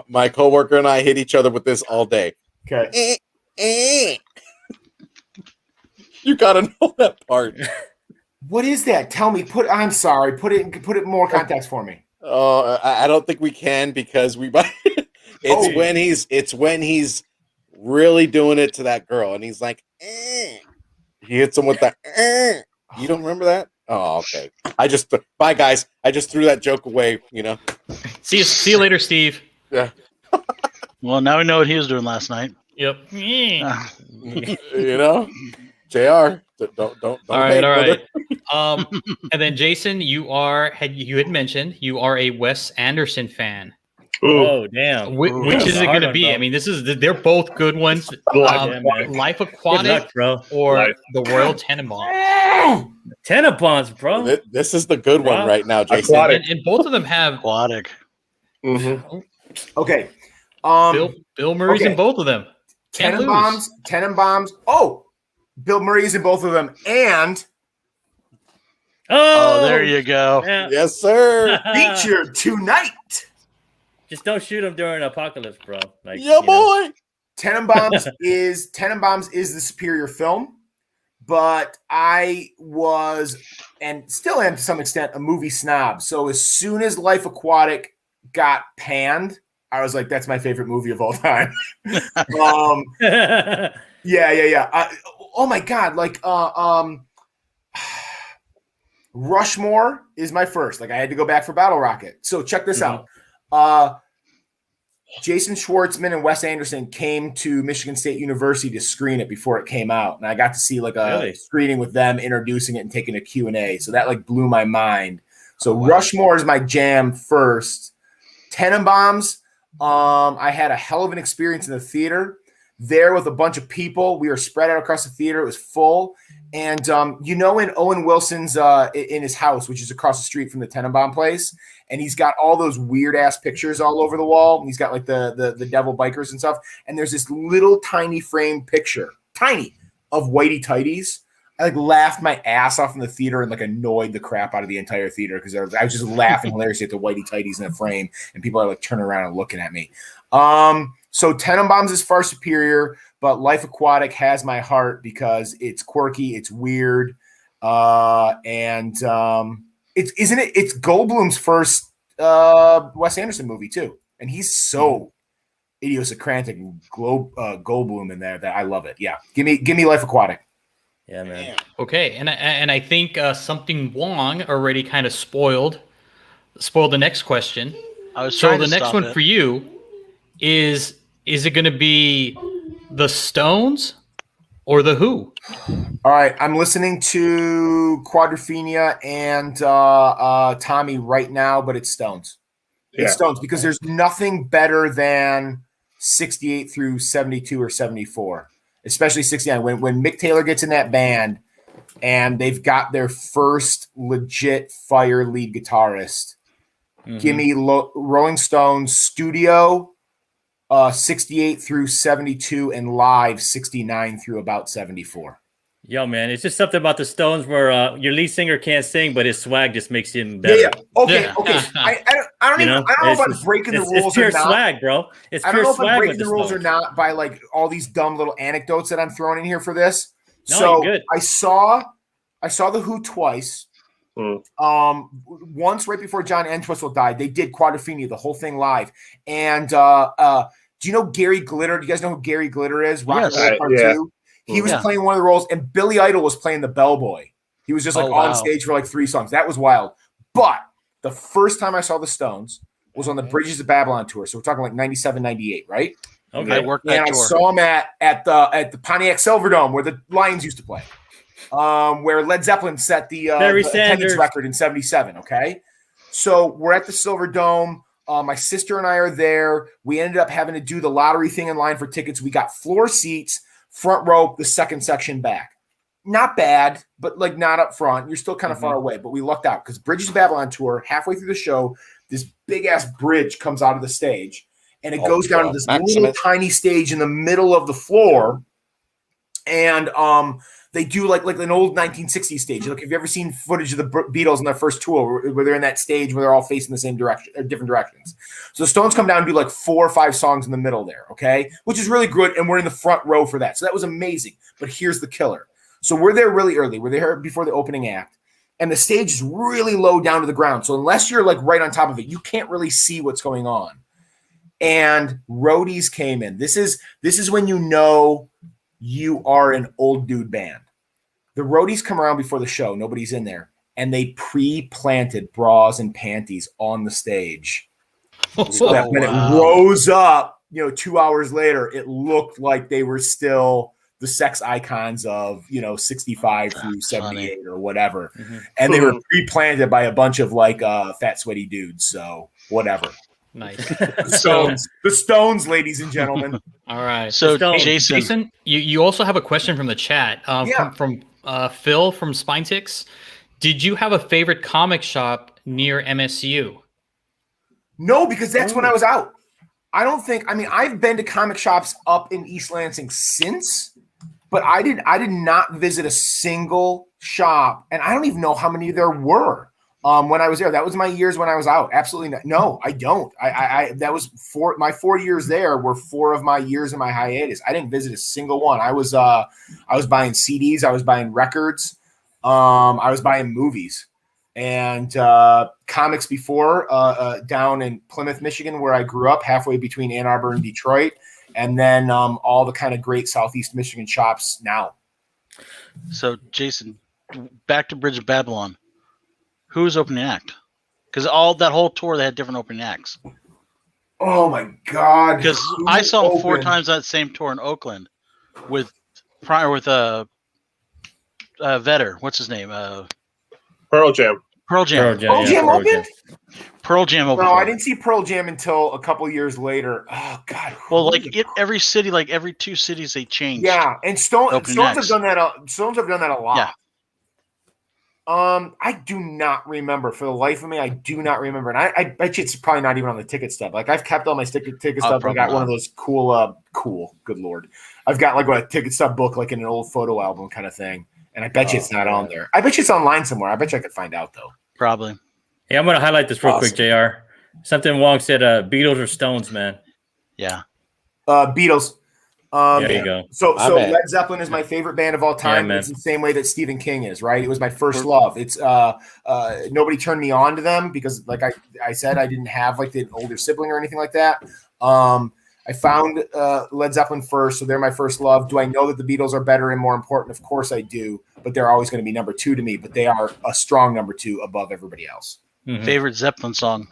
My coworker and I hit each other with this all day. Okay. You got to know that part. What is that? Tell me. I'm sorry. Put it more context for me. I don't think we can because it's when he's really doing it to that girl and he's like, He hits him with that. You don't remember that? Oh, okay. Bye, guys. I just threw that joke away. You know. See you later, Steve. Yeah. Well, now we know what he was doing last night. Yep. You know, Jr. Don't. All right. And then Jason, you had mentioned you are a Wes Anderson fan. Oh damn! Which is it going to be? Bro. I mean, they're both good ones. Life Aquatic, or The Royal Tenenbaums. Tenenbaums, bro. This is the good one right now, Jason. And both of them have Aquatic. Mm-hmm. Okay. Bill Murray's in both of them. Tenenbaums. Oh, Bill Murray's in both of them, and there you go. Yeah. Yes, sir. Feature tonight. Just don't shoot him during apocalypse, bro. Like, yeah, boy. Tenenbaums is the superior film, but I was and still am to some extent a movie snob. So as soon as Life Aquatic got panned, I was like, "That's my favorite movie of all time." Yeah. Oh my god, like Rushmore is my first. Like I had to go back for Battle Rocket. So check this out. Jason Schwartzman and Wes Anderson came to Michigan State University to screen it before it came out. And I got to see like a screening with them, introducing it and taking a Q&A. So that like blew my mind. So Rushmore is my jam first. Tenenbaums, I had a hell of an experience in the theater there with a bunch of people. We were spread out across the theater. It was full. And in Owen Wilson's in his house, which is across the street from the Tenenbaum place, and he's got all those weird ass pictures all over the wall. And he's got like the devil bikers and stuff. And there's this little tiny frame picture, of Whitey Tighties. I like laughed my ass off in the theater and like annoyed the crap out of the entire theater because I was just laughing hilariously at the Whitey Tighties in the frame, and people are like turning around and looking at me. So Tenenbaums is far superior, but Life Aquatic has my heart because it's quirky, it's weird, and it's Goldblum's first Wes Anderson movie too, and he's so idiosyncratic and Goldblum in there that I love it. Yeah, give me Life Aquatic. Yeah, man. Okay, and I think something Wong already kind of spoiled the next question. I was So trying the to next stop one it. for you is it going to be the Stones or the Who? All right, I'm listening to Quadrophenia and Tommy right now, but it's Stones. It's Stones because there's nothing better than 68 through 72 or 74, especially 69. When Mick Taylor gets in that band and they've got their first legit fire lead guitarist, give me Rolling Stones studio 68 through 72 and live 69 through about 74. Yo, man, it's just something about the Stones where your lead singer can't sing, but his swag just makes him better. Yeah. Okay. I don't know if I'm breaking the rules it's pure or not. swag, bro. It's I pure don't know if I'm swag breaking with the rules or not by like all these dumb little anecdotes that I'm throwing in here for this. No, So you're good. I saw the Who twice. Once right before John Entwistle died, they did Quadrophenia, the whole thing live. And do you know Gary Glitter? Do you guys know who Gary Glitter is? Rock and Roll Part 2. He was playing one of the roles, and Billy Idol was playing the bellboy. He was just like on stage for like 3 songs. That was wild. But the first time I saw the Stones was on the Bridges of Babylon tour. So we're talking like 97, 98, right? Okay. I worked that And tour. I saw him at the Pontiac Silverdome where the Lions used to play. Where Led Zeppelin set the attendance record in 77, okay? So we're at the Silverdome. My sister and I are there. We ended up having to do the lottery thing in line for tickets. We got floor seats, front row, the second section back. Not bad, but like not up front. You're still kind of far away, but we lucked out because Bridges of Babylon tour, halfway through the show, this big-ass bridge comes out of the stage, and it goes down to this little tiny stage in the middle of the floor, and they do like an old 1960s stage. Like, have you ever seen footage of the Beatles in their first tour where they're in that stage where they're all facing the same direction, or different directions? So the Stones come down and do like 4 or 5 songs in the middle there, okay? Which is really good, and we're in the front row for that. So that was amazing. But here's the killer. So we're there really early. We're there before the opening act, and the stage is really low down to the ground. So unless you're like right on top of it, you can't really see what's going on. And roadies came in. This is when you know you are an old dude band. The roadies come around before the show. Nobody's in there. And they pre-planted bras and panties on the stage. So that when it rose up, 2 hours later, it looked like they were still the sex icons of, 65 through 78 or whatever. And they were pre-planted by a bunch of like fat, sweaty dudes. So whatever. Nice. The Stones, ladies and gentlemen. All right. So Jason, you also have a question from the chat from Phil from Spinetix. Did you have a favorite comic shop near MSU? No, because that's when I was out. I've been to comic shops up in East Lansing since, but I did not visit a single shop, and I don't even know how many there were. When I was there, that was my years when I was out. Absolutely not. No, I don't. That was my 4 years there were 4 of my years in my hiatus. I didn't visit a single one. I was buying CDs. I was buying records. I was buying movies and comics before down in Plymouth, Michigan, where I grew up, halfway between Ann Arbor and Detroit, and then all the kind of great Southeast Michigan shops now. So, Jason, back to Bridge of Babylon. Who's opening act? Because that whole tour, they had different opening acts. Oh my God! Because I saw them 4 times that same tour in Oakland with Vetter. What's his name? Pearl Jam. Pearl Jam. Pearl Jam opened? Pearl Jam opened. No, I didn't see Pearl Jam until a couple years later. Oh God! Well, every city, like every 2 cities, they changed. Yeah, and Stones have done that. Stones have done that a lot. Yeah. I do not remember. For the life of me, I do not remember. And I bet you it's probably not even on the ticket stub. Like, I've kept all my ticket stubs. I got one of those cool, good Lord. I've got like a ticket stub book, like in an old photo album kind of thing. And I bet you it's not on there. I bet you it's online somewhere. I bet you I could find out, though. Probably. Hey, I'm going to highlight this real quick, JR. Something Wong said, Beatles or Stones, man. Yeah. Beatles. There you go. So My man. Led Zeppelin is my favorite band of all time. man. It's the same way that Stephen King is, right? It was my first love. It's nobody turned me on to them because, like I said, I didn't have like the older sibling or anything like that. I found Led Zeppelin first, so they're my first love. Do I know that the Beatles are better and more important? Of course I do, but they're always going to be number 2 to me. But they are a strong number 2 above everybody else. Mhm. Favorite Zeppelin song?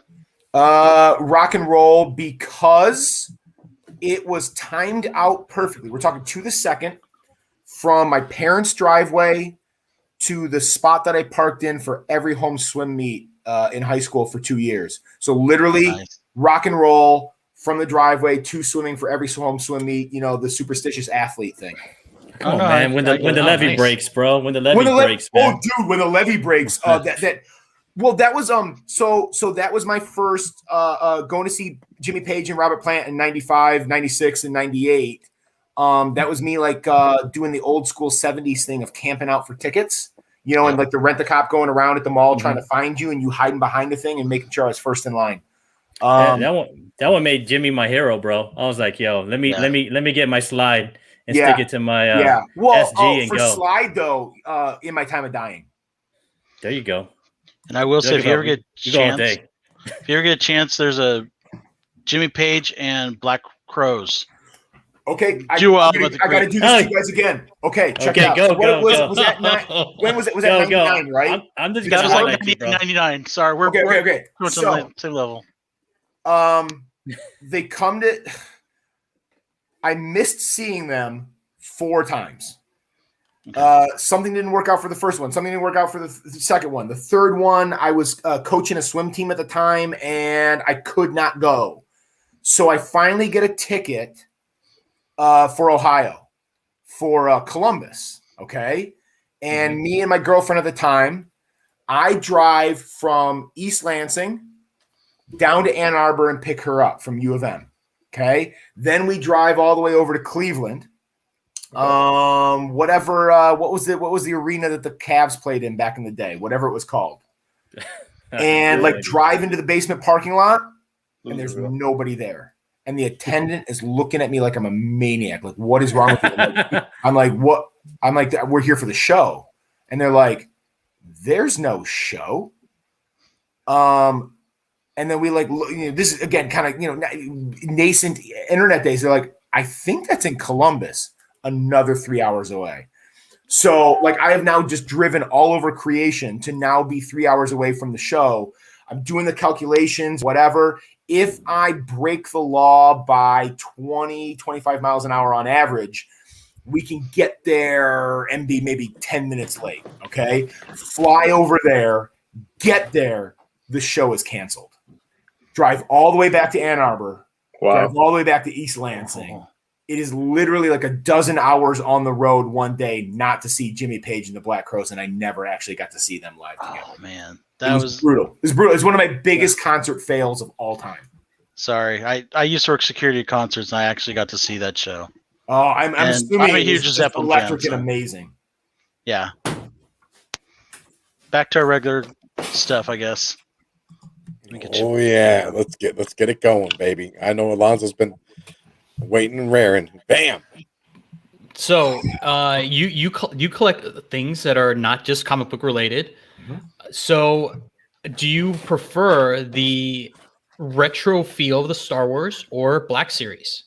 Rock and Roll, because it was timed out perfectly. We're talking to the second from my parents' driveway to the spot that I parked in for every home swim meet in high school for 2 years. So literally Rock and Roll from the driveway to swimming for every home swim meet, the superstitious athlete thing. Come on, man. When the levee breaks, bro. When the levee breaks, man. Oh, dude, when the levee breaks. Well, that was so that was my first going to see Jimmy Page and Robert Plant in 95, 96, and 98. That was me like doing the old school 70s thing of camping out for tickets, and like the rent-a-cop going around at the mall trying to find you and you hiding behind the thing and making sure I was first in line. That one made Jimmy my hero, bro. I was like, yo, let me get my slide and stick it to my SG and for go. slide though, in my time of dying. There you go. And I will say, if you ever get a chance, there's a Jimmy Page and Black Crows. Okay, I got to do this to you guys again. Okay, check it out. Was that when was it? Was that 99, right? I'm just that was like 99. Sorry, we're okay. So, on the same level. They come to. I missed seeing them 4 times. Something didn't work out for the first one. Something didn't work out for the second one. The third one, I was coaching a swim team at the time, and I could not go. So I finally get a ticket for Ohio, for Columbus, okay? And me and my girlfriend at the time, I drive from East Lansing down to Ann Arbor and pick her up from U of M, okay? Then we drive all the way over to Cleveland. What was the arena that the Cavs played in back in the day, whatever it was called, and like drive into the basement parking lot and there's nobody there, and the attendant is looking at me like I'm a maniac, like what is wrong with you? I'm like what? I'm like, we're here for the show, and they're like, there's no show. And then we like, this is again kind of nascent internet days. They're like, I think that's in Columbus, another 3 hours away. So like I have now just driven all over creation to now be 3 hours away from the show. I'm doing the calculations, whatever. If I break the law by 20, 25 miles an hour on average, we can get there and be maybe 10 minutes late. Okay. Fly over there, get there. The show is canceled. Drive all the way back to Ann Arbor. Wow. Drive all the way back to East Lansing. It is literally like a dozen hours on the road one day not to see Jimmy Page and the Black Crows, and I never actually got to see them live together. Oh, man. It was brutal. It was brutal. It's one of my biggest concert fails of all time. Sorry. I used to work security at concerts, and I actually got to see that show. Oh, I'm assuming I'm a huge Zeppelin electric fan, and amazing. Yeah. Back to our regular stuff, I guess. Oh yeah, let's get it going, baby. I know Alonzo's been waiting and raring. Bam. So, you collect things that are not just comic book related. Mm-hmm. So, do you prefer the retro feel of the Star Wars or Black Series?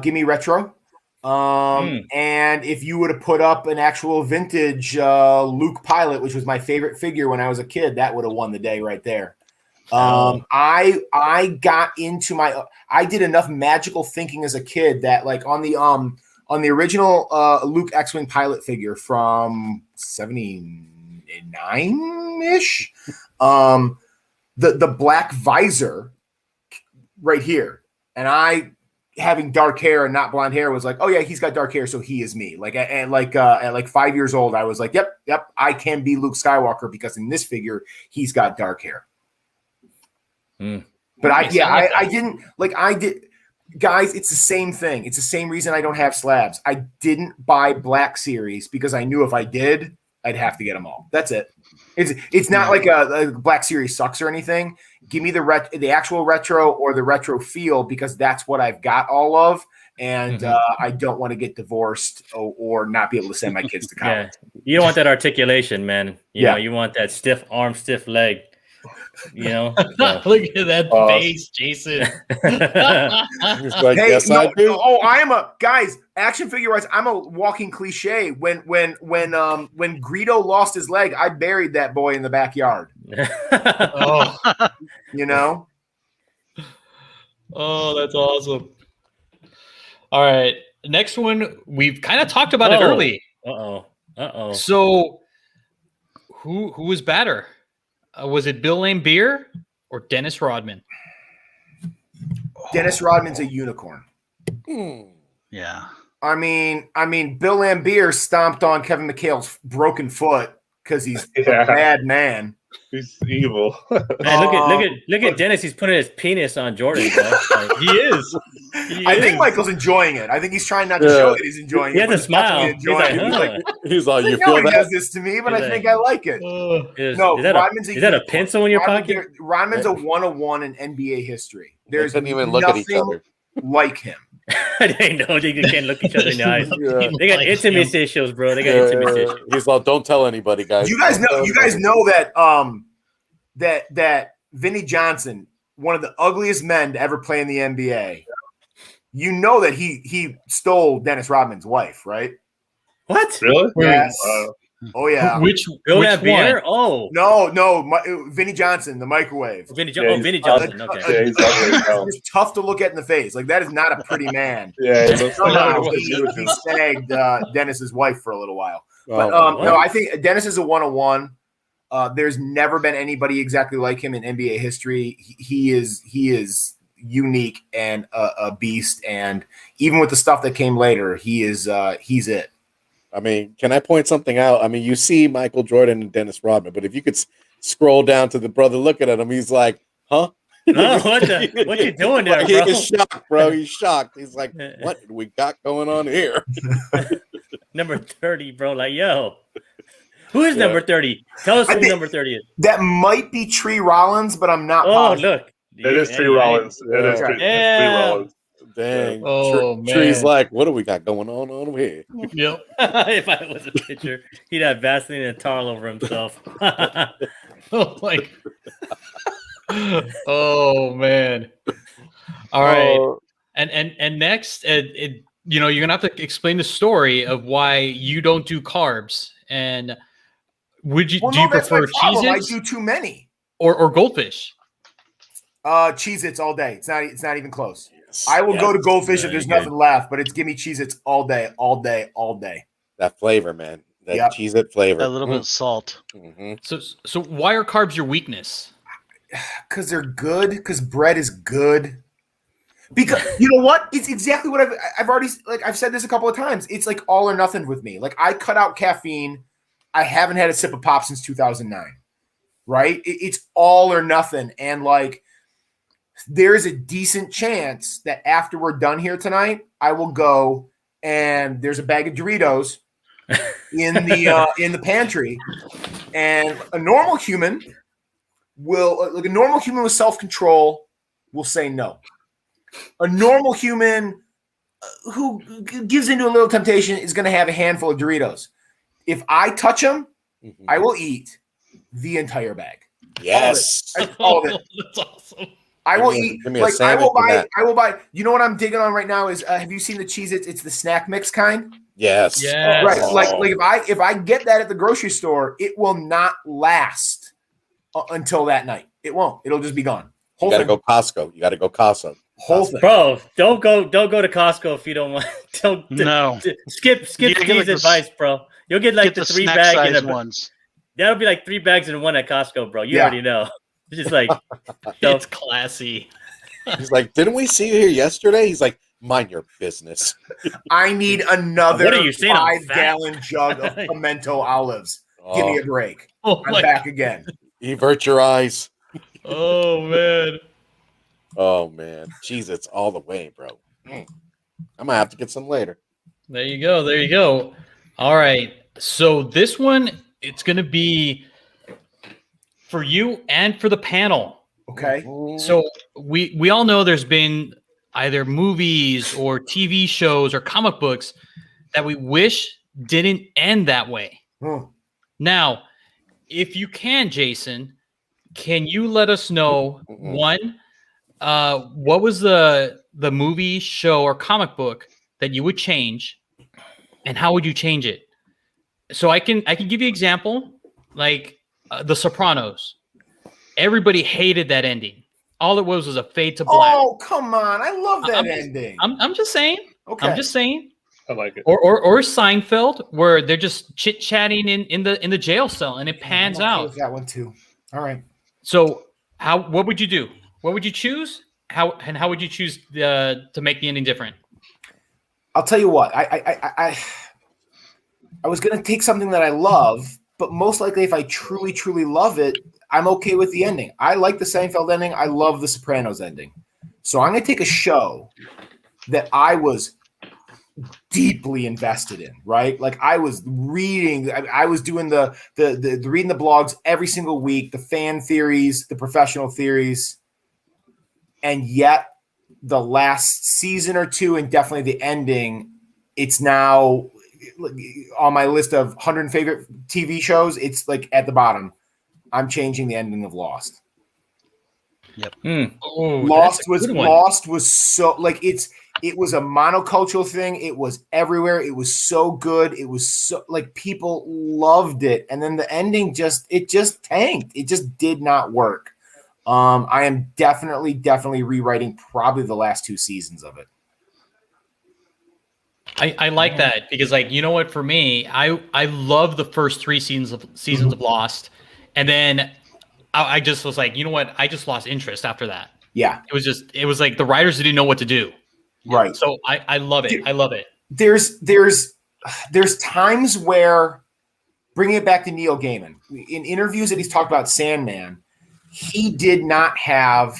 Give me retro. And if you would have put up an actual vintage Luke pilot, which was my favorite figure when I was a kid, that would have won the day right there. I got into I did enough magical thinking as a kid that like on the original Luke X-Wing pilot figure from 79-ish, the black visor right here, and I having dark hair and not blonde hair was like, oh yeah, he's got dark hair, so he is me. Like at 5 years old, I was like, yep, I can be Luke Skywalker because in this figure he's got dark hair. But I didn't like I did guys, it's the same thing. It's the same reason I don't have slabs. I didn't buy Black Series because I knew if I did, I'd have to get them all. That's it. It's not like a Black Series sucks or anything. Give me the actual retro or the retro feel because that's what I've got all of. and I don't want to get divorced or not be able to send my kids to college. Yeah. You don't want that articulation, man. You Yeah. know, you want that stiff arm, stiff leg. You know, Look at that face, Jason. He's like, Hey, yes, no, I do. oh, I am a guys. Action figure wise, I'm a walking cliche. When Greedo lost his leg, I buried that boy in the backyard. Oh, You know. oh, that's awesome. All right, next one. We've kind of talked about it early. Uh-oh. So, who was better? Was it Bill Laimbeer or Dennis Rodman? Dennis Rodman's a unicorn. Yeah. I mean, Bill Laimbeer stomped on Kevin McHale's broken foot because he's a bad man. He's evil. Man, look at Dennis. He's putting his penis on Jordan, bro. Like, He is. I think Michael's enjoying it. I think he's trying not to show that he's enjoying He it. has a but he's smile. definitely enjoying it. He's like, you I know feel he that? does this to me, but He's I think I like it. is No, that Rodman's is that a pencil in your pocket? Rodman's a 101 in NBA history. There's couldn't even look at each nothing other. like him. They know they can't look each other in the eyes. Yeah. They got intimacy issues, bro. They got intimacy issues. He's like, don't tell anybody, guys. You guys know that that Vinnie Johnson, one of the ugliest men to ever play in the NBA. You know that he stole Dennis Rodman's wife, right? What? Really? Yes. Oh yeah. Which Bill one? Laimbeer? Oh, No, Vinnie Johnson, the microwave. Vinnie he's Johnson. Okay. Yeah, he's ugly as hell. It's tough to look at in the face. Like that is not a pretty man. Yeah, he looks Somehow like he snagged Dennis's wife for a little while. But Oh, no, I think Dennis is a 101. There's never been anybody exactly like him in NBA history. He is unique and a beast. And even with the stuff that came later, he's it. I mean, can I point something out? I mean, you see Michael Jordan and Dennis Rodman, but if you could scroll down to the brother looking at him, he's like, huh? Oh, what you doing there, He bro? is shocked, bro. He's shocked. He's like, what do we got going on here? Number 30, bro. Like, yo. Who is number 30? Tell us who number 30 is. That might be Tree Rollins, but I'm not Oh, positive. look. It is Tree Rollins. It is Tree Rollins. Dang. Oh, man. Tree's like, what do we got going on over here? Yep. If I was a pitcher, he'd have Vaseline and tar all over himself. Oh, like. Oh man. All right. And next, you're gonna have to explain the story of why you don't do carbs. And do you prefer I Cheez-Its do too many. or goldfish? Cheez-Its all day. It's not even close. I will go to Goldfish if there's nothing left, but it's give me Cheez-Its all day. That flavor, man. That Yep. Cheez-It flavor. A little bit of salt. Mm-hmm. So why are carbs your weakness? Because they're good. Because bread is good. Because you know what? It's exactly what I've already I've said this a couple of times. It's like all or nothing with me. Like I cut out caffeine. I haven't had a sip of pop since 2009. Right? It's all or nothing. And like there's a decent chance that after we're done here tonight, I will go and there's a bag of Doritos in the pantry, and a normal human with self-control will say no. A normal human who gives into a little temptation is going to have a handful of Doritos. If I touch them, I will eat the entire bag. Yes. All of it. That's awesome. I will eat. Give me a Like I sandwich will with buy. that. I will buy. You know what I'm digging on right now is have you seen the Cheez-Its? It's the snack mix kind. Yes. Yes. Right. Oh. Like if I get that at the grocery store, it will not last until that night. It won't. It'll just be gone. You gotta go Costco. You gotta go Costco. Whole thing. Bro, don't go to Costco if you don't want. No. Skip You gotta get, like, Steve's advice, bro. You'll get like Get the the 3 snack bag size in a, ones. that'll be like 3 bags in one at Costco, bro. You Yeah. already know. It's just like It's classy. He's like, didn't we see you here yesterday? He's like, mind your business. I need another What are you saying, I'm fat? 5-gallon jug of pimento olives. Give me a break. Oh I'm my. back again. Avert your eyes. Oh man. Oh man. Cheez-Its all the way, bro. I'm gonna have to get some later. There you go. There you go. All right. So this one, it's gonna be for you and for the panel. Okay. So we all know there's been either movies or TV shows or comic books that we wish didn't end that way? Now, if you can, Jason, can you let us know one, what was the movie, show, or comic book that you would change, and how would you change it? So I can give you an example, like The Sopranos. Everybody hated that ending. All it was a fade to black. Oh, come on. I love that ending. I'm just saying. Okay. I'm just saying. I like it. Or Seinfeld, where they're just chit-chatting in the jail cell and it pans out. That one too. All right. So what would you do? What would you choose? How would you choose to make the ending different? I'll tell you what. I was gonna take something that I love, but most likely if I truly, truly love it, I'm okay with the ending. I like the Seinfeld ending. I love the Sopranos ending. So I'm gonna take a show that I was deeply invested in, right? Like I was reading, I was doing the reading the blogs every single week, the fan theories, the professional theories, and yet the last season or two, and definitely the ending, it's now on my list of 100 favorite TV shows. It's like at the bottom. I'm changing the ending of Lost. Yep. Lost was so like it was a monocultural thing. It was everywhere. It was so good. It was so like people loved it. And then the ending just tanked. It just did not work. I am definitely rewriting probably the last 2 seasons of it. I like that because, like, you know what, for me, I love the first 3 seasons of Lost, and then I just was like, you know what, I just lost interest after that. Yeah, it was like the writers didn't know what to do. Right. So I love it. Dude, I love it. There's times where, bringing it back to Neil Gaiman, in interviews that he's talked about Sandman, he did not have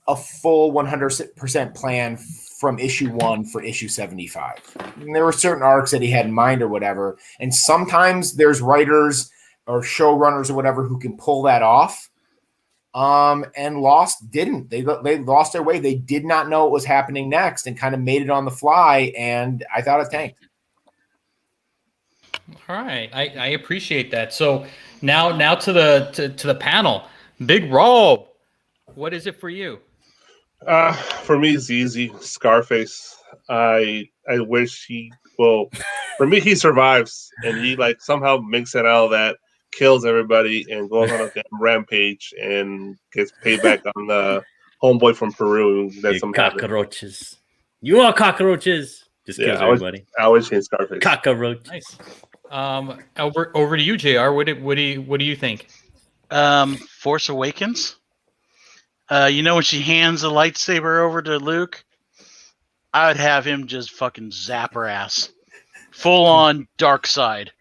a full 100% plan from issue 1 for issue 75. And there were certain arcs that he had in mind or whatever. And sometimes there's writers or showrunners or whatever who can pull that off. And Lost didn't. They lost their way. They did not know what was happening next and kind of made it on the fly. And I thought it tanked. All right, I appreciate that. So now to the panel, Big Rob, what is it for you? For me, it's easy. Scarface. I wish for me, he survives and he like somehow makes it out of that, kills everybody, and goes on a damn rampage and gets payback on the homeboy from Peru. That's some cockroaches. You are cockroaches. Just kills everybody. I always change Scarface. Cockroach. Nice. Over to you, JR. What do you think? Force Awakens. When she hands the lightsaber over to Luke, I would have him just fucking zap her ass. Full on dark side.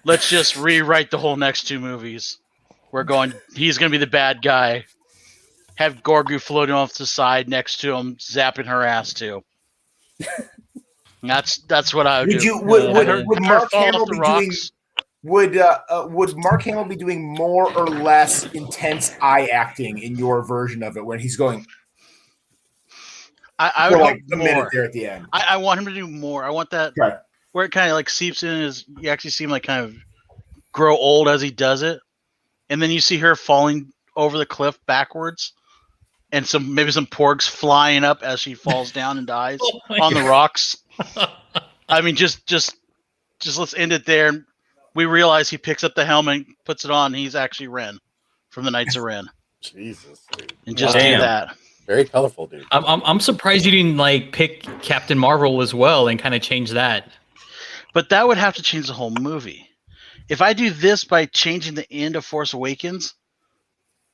Let's just rewrite the whole next 2 movies. He's going to be the bad guy. Have Grogu floating off the side next to him, zapping her ass too. That's what I would do. Would Mark Hamill be doing? Would Mark Hamill be doing more or less intense eye acting in your version of it, when he's going? I would like hope a minute there at the end. I want him to do more. I want that where it kind of like seeps in. You actually see him like kind of grow old as he does it, and then you see her falling over the cliff backwards, and maybe some porgs flying up as she falls down and dies on the rocks. I mean, just let's end it there. We realize he picks up the helmet, puts it on. And he's actually Ren from the Knights of Ren. Jesus, dude. And just do that. Very colorful, dude. I'm surprised you didn't like pick Captain Marvel as well and kind of change that. But that would have to change the whole movie. If I do this by changing the end of Force Awakens,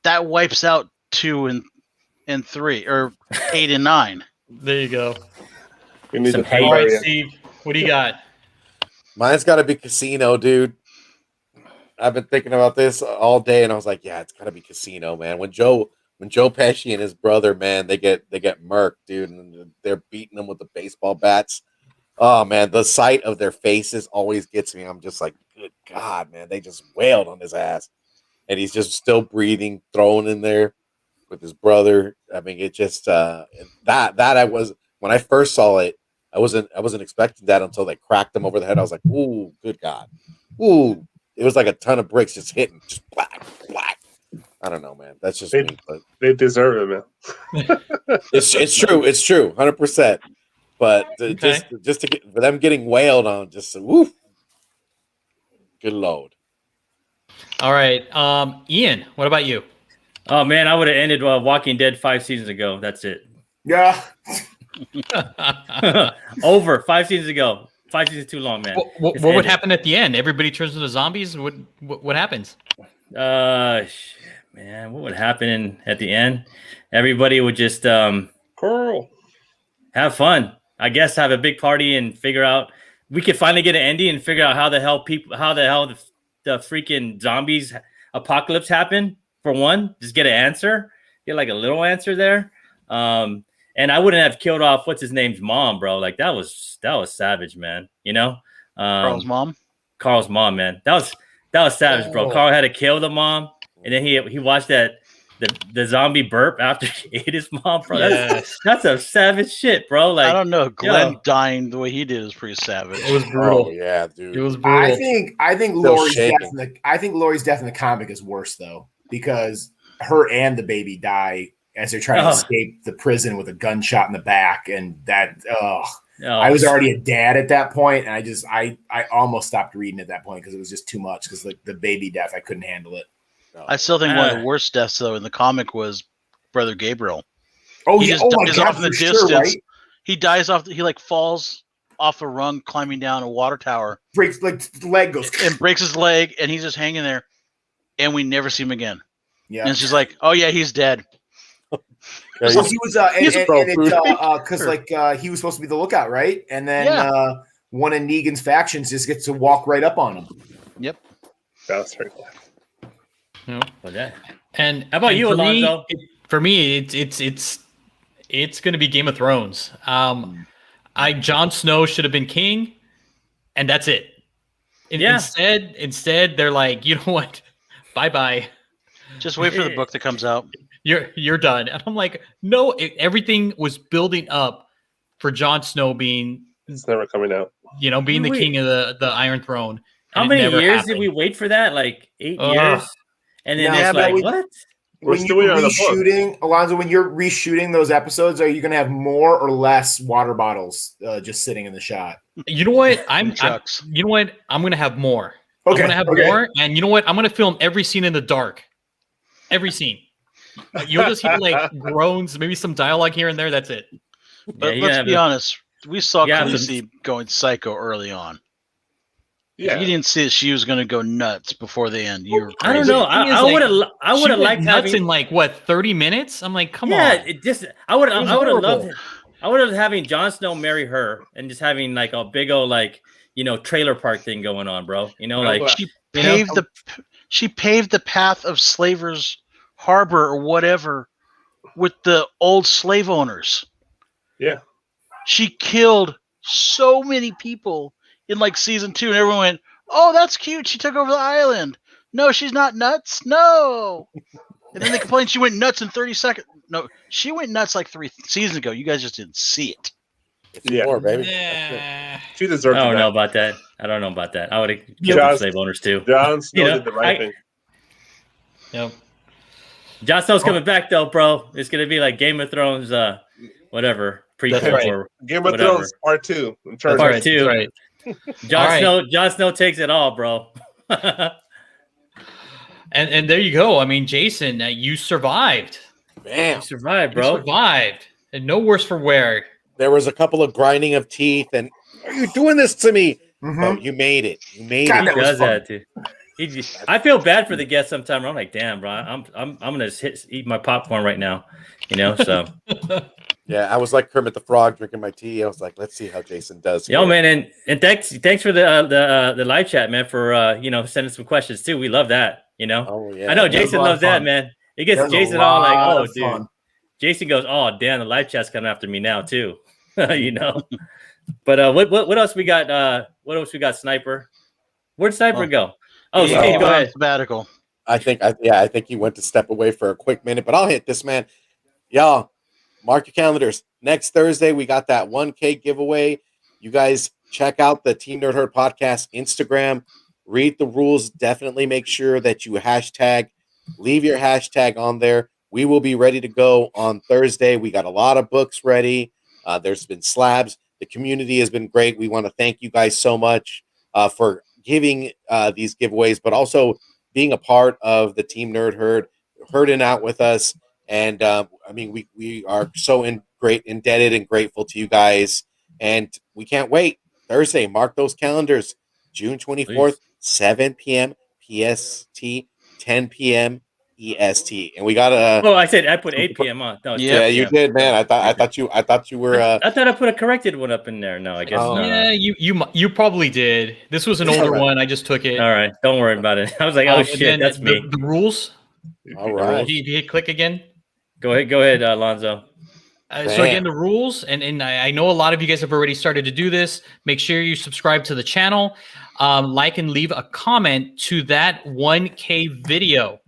that wipes out 2 and 3, or 8 and 9. There you go. All right, Steve, what do you got? Mine's got to be Casino, dude. I've been thinking about this all day, and I was like, yeah, it's got to be Casino, man. When Joe Pesci and his brother, man, they get murked, dude, and they're beating them with the baseball bats. Oh, man, the sight of their faces always gets me. I'm just like, good God, man, they just wailed on his ass, and he's just still breathing, thrown in there with his brother. I mean, it just that I was when I first saw it, I wasn't expecting that until they cracked him over the head. I was like, ooh, good God, ooh! It was like a ton of bricks just hitting, just black. I don't know, man. That's just me, but they deserve it, man. it's true, 100%. But just to get for them getting wailed on, just woof, good load. All right, Ian, what about you? Oh man, I would have ended Walking Dead 5 seasons ago. That's it. Yeah. Over 5 seasons ago. 5 seasons too long, man. What would happen at the end? Everybody turns into zombies. What happens? Man, what would happen at the end? Everybody would just Carl, have fun. I guess have a big party and figure out. We could finally get an ending and figure out how the hell the freaking zombies apocalypse happened. For one, just get an answer. Get like a little answer there. And I wouldn't have killed off what's his name's mom, bro. Like that was savage, man. You know, Carl's mom, man. That was savage, bro. Carl had to kill the mom, and then he watched the zombie burp after he ate his mom, bro. Yes. That's a savage shit, bro. Like I don't know. Glenn dying the way he did is pretty savage. It was brutal. Oh, yeah, dude. It was brutal. I think Lori's death in the comic is worse though, because her and the baby die as they're trying to escape the prison with a gunshot in the back, and that I was already a dad at that point, and I almost stopped reading at that point because it was just too much. Because like the baby death, I couldn't handle it. I still think one of the worst deaths though in the comic was Brother Gabriel. Oh, he yeah. just dies off in the distance. Sure, right? He dies off. He like falls off a rung, climbing down a water tower. Breaks like leg goes and breaks his leg, and he's just hanging there, and we never see him again. Yeah, and she's like, "Oh yeah, he's dead." Well, he was because he was supposed to be the lookout, right? And then one of Negan's factions just gets to walk right up on him. Yep, that's very cool. And how about you, Alonzo? For me, it's going to be Game of Thrones. Jon Snow should have been king, and that's it. Instead, they're like, you know what? Bye. Just wait for the book that comes out. You're done. And I'm like, no. Everything was building up for Jon Snow being. It's never coming out. You know, being the king of the Iron Throne. How many years did we wait for that? Like 8 years. And then it's like, what? We're still waiting on the book. Alonzo, when you're reshooting those episodes, are you going to have more or less water bottles just sitting in the shot? You know what? I'm going to have more. Okay. I'm going to have more. And you know what? I'm going to film every scene in the dark. Every scene. You'll just hear like groans, maybe some dialogue here and there. That's it. But let's be honest. We saw Khaleesi going psycho early on. Yeah, you didn't see that she was going to go nuts before the end. You were crazy. I don't know. I would have liked nuts in like what 30 minutes. I'm like, come on. I would have loved it. I would have having Jon Snow marry her and just having like a big old like trailer park thing going on, bro. You know, like she paved the path of Slavers Harbor or whatever with the old slave owners. Yeah, she killed so many people. In like season 2, and everyone went, "Oh, that's cute. She took over the island. No, she's not nuts. No." And then they complained she went nuts in 30 seconds. No, she went nuts like 3 seasons ago. You guys just didn't see it. It's more, baby. Yeah. She deserves. I don't know about that. I would have killed the slave owners too. Jon Snow did the right thing. Yep. Jon Snow's coming back though, bro. It's gonna be like Game of Thrones, whatever prequel or Game of Thrones Part 2. Part 2. Right. Jon Snow takes it all, bro. and there you go. I mean, Jason, you survived. Man, you survived, bro. You survived, and no worse for wear. There was a couple of grinding of teeth, and are you doing this to me? Oh, you made it. You made it. He does that too. I feel bad for the guests sometimes. I'm like, damn, bro. I'm gonna eat my popcorn right now. You know, so. Yeah, I was like Kermit the Frog drinking my tea. I was like, let's see how Jason does. Yo, man, and thanks for the live chat, man, for sending some questions too. We love that, you know. Oh yeah, I know Jason loves that, man. It gets Jason all like, oh, dude. Fun. Jason goes, oh, damn, the live chat's coming after me now too, you know. But what else we got? What else we got? Sniper, where'd Sniper go? Oh, Steve, go ahead. Sabbatical. I think he went to step away for a quick minute, but I'll hit this, man. Y'all, mark your calendars. Next Thursday, we got that 1K giveaway. You guys check out the Team Nerd Herd podcast Instagram. Read the rules. Definitely make sure that you leave your hashtag on there. We will be ready to go on Thursday. We got a lot of books ready. There's been slabs. The community has been great. We want to thank you guys so much for giving these giveaways, but also being a part of the Team Nerd Herd, herding out with us. And we are so indebted and grateful to you guys. And we can't wait. Thursday, mark those calendars. June 24th, Please. 7 p.m. PST, 10 p.m. EST. And we got a. Oh, I put 8 p.m. on. No, Yeah, you did, man. I thought you were. I thought I put a corrected one up in there. No, I guess not. Yeah, you probably did. This was an older one. I just took it. All right, don't worry about it. I was like, oh And shit, then that's me. The rules. All right. Do you hit click again? Go ahead, Alonzo. So again, the rules, and I know a lot of you guys have already started to do this. Make sure you subscribe to the channel, like and leave a comment to that 1K video.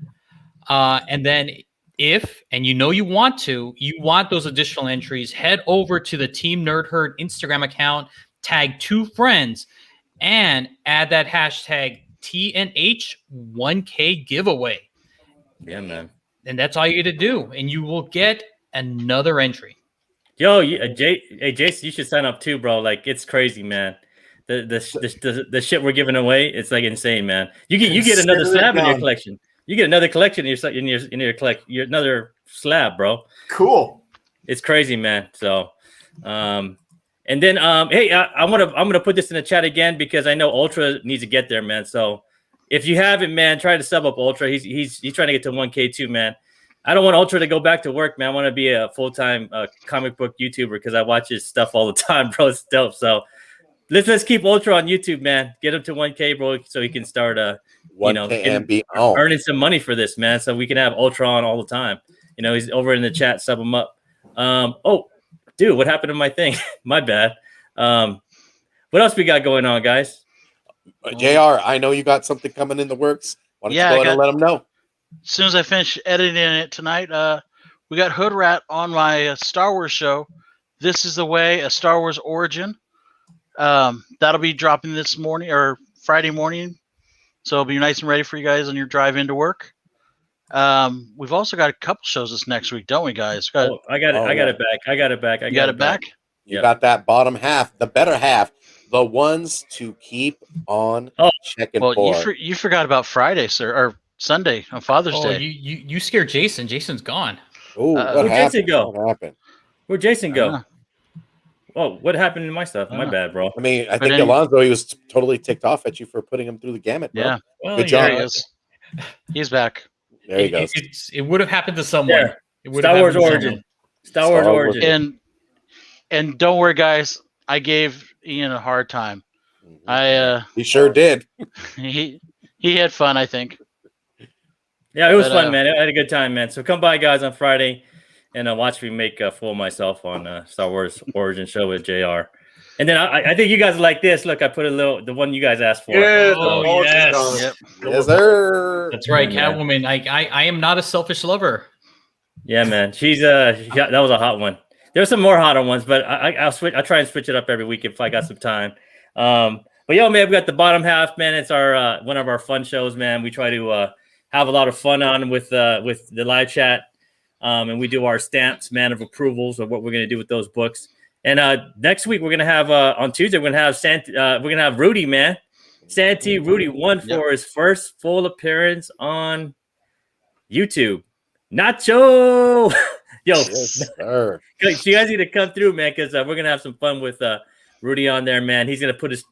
And then if, and you want those additional entries, head over to the Team Nerd Herd Instagram account, tag 2 friends, and add that hashtag TNH1K giveaway. Yeah, man. And that's all you got to do. And you will get another entry. Yo, Jason, you should sign up too, bro. Like, it's crazy, man. The shit we're giving away, it's like insane, man. You get another slab in your collection. You get another collection in your collection. Another slab, bro. Cool. It's crazy, man. So, and then hey, I'm gonna put this in the chat again because I know Ultra needs to get there, man. So if you haven't, man, try to sub up Ultra. He's trying to get to 1K too, man. I don't want Ultra to go back to work, man. I want to be a full-time comic book YouTuber because I watch his stuff all the time, bro. It's dope. So let's keep Ultra on YouTube, man. Get him to 1K, bro, so he can start earning some money for this, man. So we can have Ultra on all the time. He's over in the chat. Sub him up. Oh, dude, what happened to my thing? My bad. What else we got going on, guys? JR, I know you got something coming in the works. Why don't you go ahead and let them know? As soon as I finish editing it tonight, we got Hood Rat on my Star Wars show. This is the Way, a Star Wars origin. That'll be dropping this morning or Friday morning. So it'll be nice and ready for you guys on your drive into work. We've also got a couple shows this next week, don't we, guys? I got it back. You got it back? You got that bottom half, the better half, the ones to keep on checking for. Well, you forgot about Friday, sir, or Sunday on Father's Day. You scared Jason. Jason's gone. Oh, where'd Jason go? What happened? Where'd Jason go? Oh, what happened to my stuff? My bad, bro. I mean, I think Alonzo, he was totally ticked off at you for putting him through the gamut, bro. Yeah. Well, good job. He is. He's back. There he goes. It would have happened to someone. Yeah. Star Wars Origin. Star Wars Origin. And don't worry, guys. I gave Ian a hard time. He sure did. He had fun, I think. Yeah, it was fun, man. I had a good time, man. So come by, guys, on Friday and watch me make a fool of myself on Star Wars Origin show with JR. And then I think you guys like this. Look, I put the one you guys asked for. Yeah, yes. Yep. Yes, sir. That's right, Yeah. Catwoman. I am not a selfish lover. Yeah, man. That was a hot one. There's some more hotter ones, but I'll switch. I'll try and switch it up every week if I got some time. But yo, man, we got the bottom half, man. It's our one of our fun shows, man. We try to have a lot of fun on with the live chat, and we do our stamps, man, of approvals of what we're gonna do with those books. And next week we're gonna have on Tuesday we're gonna have Rudy, man. Santee Rudy won for his first full appearance on YouTube. Nacho, yo, Yes, sir. you guys need to come through, man, because we're gonna have some fun with Rudy on there, man. He's gonna put his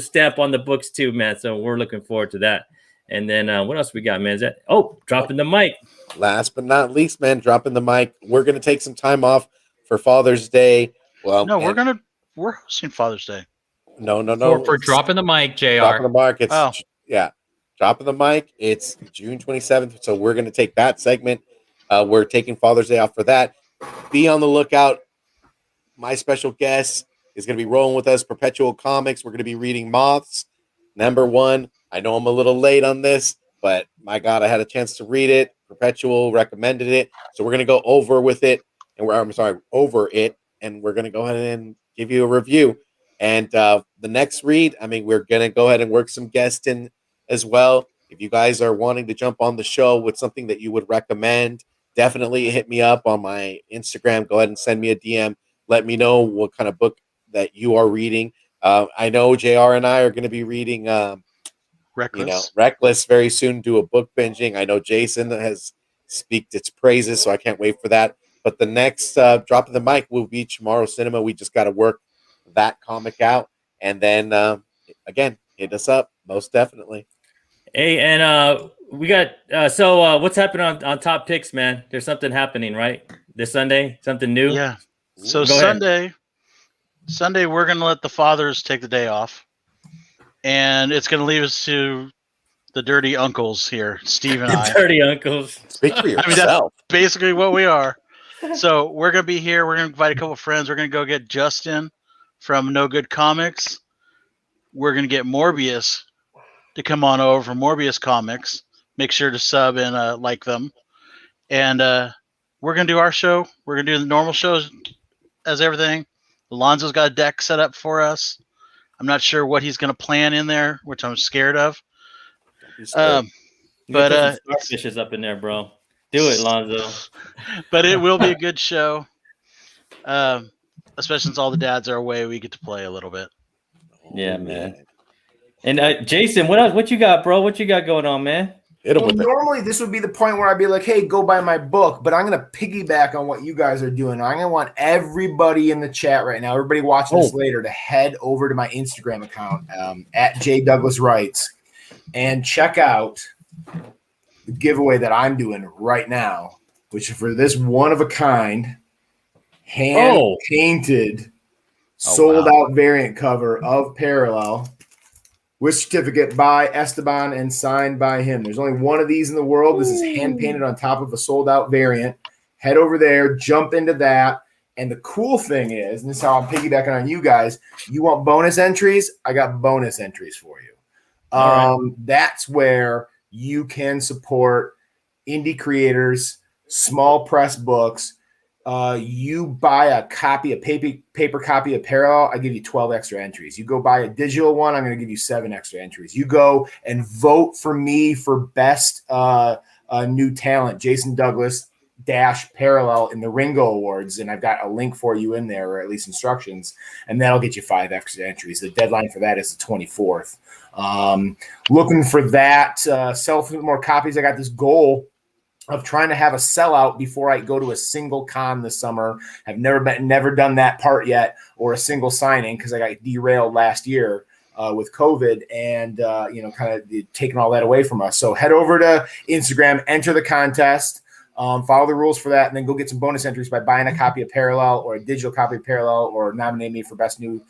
stamp on the books too, man. So we're looking forward to that. And then what else we got, man? Is that dropping the mic? Last but not least, man, dropping the mic. We're gonna take some time off for Father's Day. Well, No, we're hosting Father's Day. No. For dropping the mic, JR. Dropping the mic. It's dropping the mic. It's June 27th. So we're gonna take that segment. We're taking Father's Day off for that. Be on the lookout. My special guest is gonna be rolling with us. Perpetual Comics. We're gonna be reading Moths #1. I know I'm a little late on this, but but my God, I had a chance to read it. Perpetual recommended it, so we're gonna go over it, and we're gonna go ahead and give you a review. And the next read, I mean, we're gonna go ahead and work some guests in as well. If you guys are wanting to jump on the show with something that you would recommend, definitely hit me up on my Instagram. Go ahead and send me a DM. Let me know what kind of book that you are reading. I know JR and I are going to be reading Reckless very soon, do a book binging. I know Jason has speaked its praises, so I can't wait for that. But the next drop of the mic will be Tomorrow Cinema. We just got to work that comic out. And then, again, hit us up, most definitely. Hey, and we got what's happening on Top Picks, man? There's something happening, right? This Sunday, something new. Yeah. So Go Sunday, we're gonna let the fathers take the day off, and it's gonna leave us to the dirty uncles here, Steve and I. Dirty uncles. Speak for yourself. I mean, that's basically what we are. So we're gonna be here. We're gonna invite a couple of friends. We're gonna go get Justin from No Good Comics. We're gonna get Morbius to come on over from Morbius Comics. Make sure to sub and like them. And we're going to do our show. We're going to do the normal shows as everything. Alonzo's got a deck set up for us. I'm not sure what he's going to plan in there, which I'm scared of. But starfish is up in there, bro. Do it, Alonzo. But it will be a good show. Especially since all the dads are away, we get to play a little bit. Yeah, man. And Jason, what you got, bro? What you got going on, man? Well, normally this would be the point where I'd be like, hey, go buy my book, but I'm going to piggyback on what you guys are doing. I'm going to want everybody in the chat right now, everybody watching this later, to head over to my Instagram account, at JDouglasWrites, and check out the giveaway that I'm doing right now, which is for this one-of-a-kind, hand-painted, sold-out variant cover of Parallel, with certificate by Esteban and signed by him. There's only one of these in the world. This is hand painted on top of a sold out variant. Head over there, jump into that. And the cool thing is, and this is how I'm piggybacking on you guys, you want bonus entries? I got bonus entries for you. That's where you can support indie creators, small press books. You buy a paper copy of Parallel, I give you 12 extra entries. You go buy a digital one, I'm going to give you 7 extra entries. You go and vote for me for best new talent, Jason Douglas Parallel in the Ringo Awards, and I've got a link for you in there, or at least instructions, and that'll get you 5 extra entries. The deadline for that is the 24th. Looking for that, sell some more copies. I got this goal of trying to have a sellout before I go to a single con this summer. I've never done that part yet, or a single signing, because I got derailed last year with COVID and kind of taking all that away from us. So head over to Instagram, enter the contest, follow the rules for that, and then go get some bonus entries by buying a copy of Parallel or a digital copy of Parallel, or nominate me for best new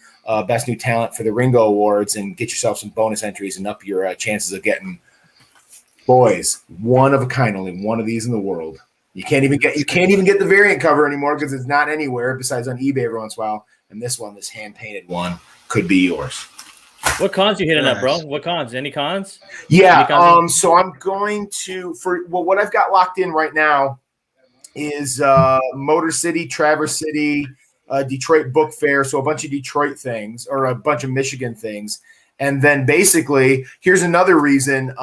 talent for the Ringo Awards, and get yourself some bonus entries and up your chances of getting. Boys, one of a kind, only one of these in the world. You can't even get the variant cover anymore because it's not anywhere besides on eBay every once in a while. And this hand painted one, could be yours. What cons you hitting up, bro? What cons? Any cons? Yeah. Any cons? So I'm going to what I've got locked in right now is Motor City, Traverse City, Detroit Book Fair. So a bunch of Detroit things, or a bunch of Michigan things, and then basically here's another reason.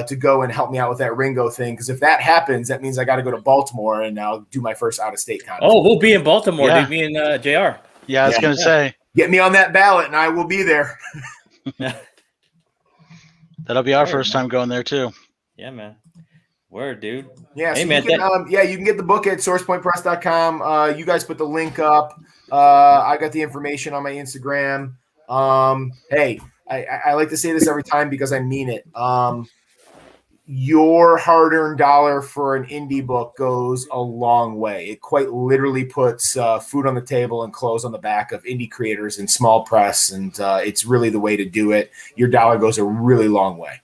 To go and help me out with that Ringo thing, because if that happens, that means I got to go to Baltimore and I'll do my first out-of-state contest. Oh, we'll be in Baltimore, dude. Me and JR. Yeah, I was going to say. Get me on that ballot and I will be there. That'll be our first time going there, too. Yeah, man. Word, dude. Yeah, hey, so man, you can get the book at sourcepointpress.com. You guys put the link up. I got the information on my Instagram. Hey, I like to say this every time because I mean it. Your hard-earned dollar for an indie book goes a long way. It quite literally puts food on the table and clothes on the back of indie creators and small press, and it's really the way to do it. Your dollar goes a really long way.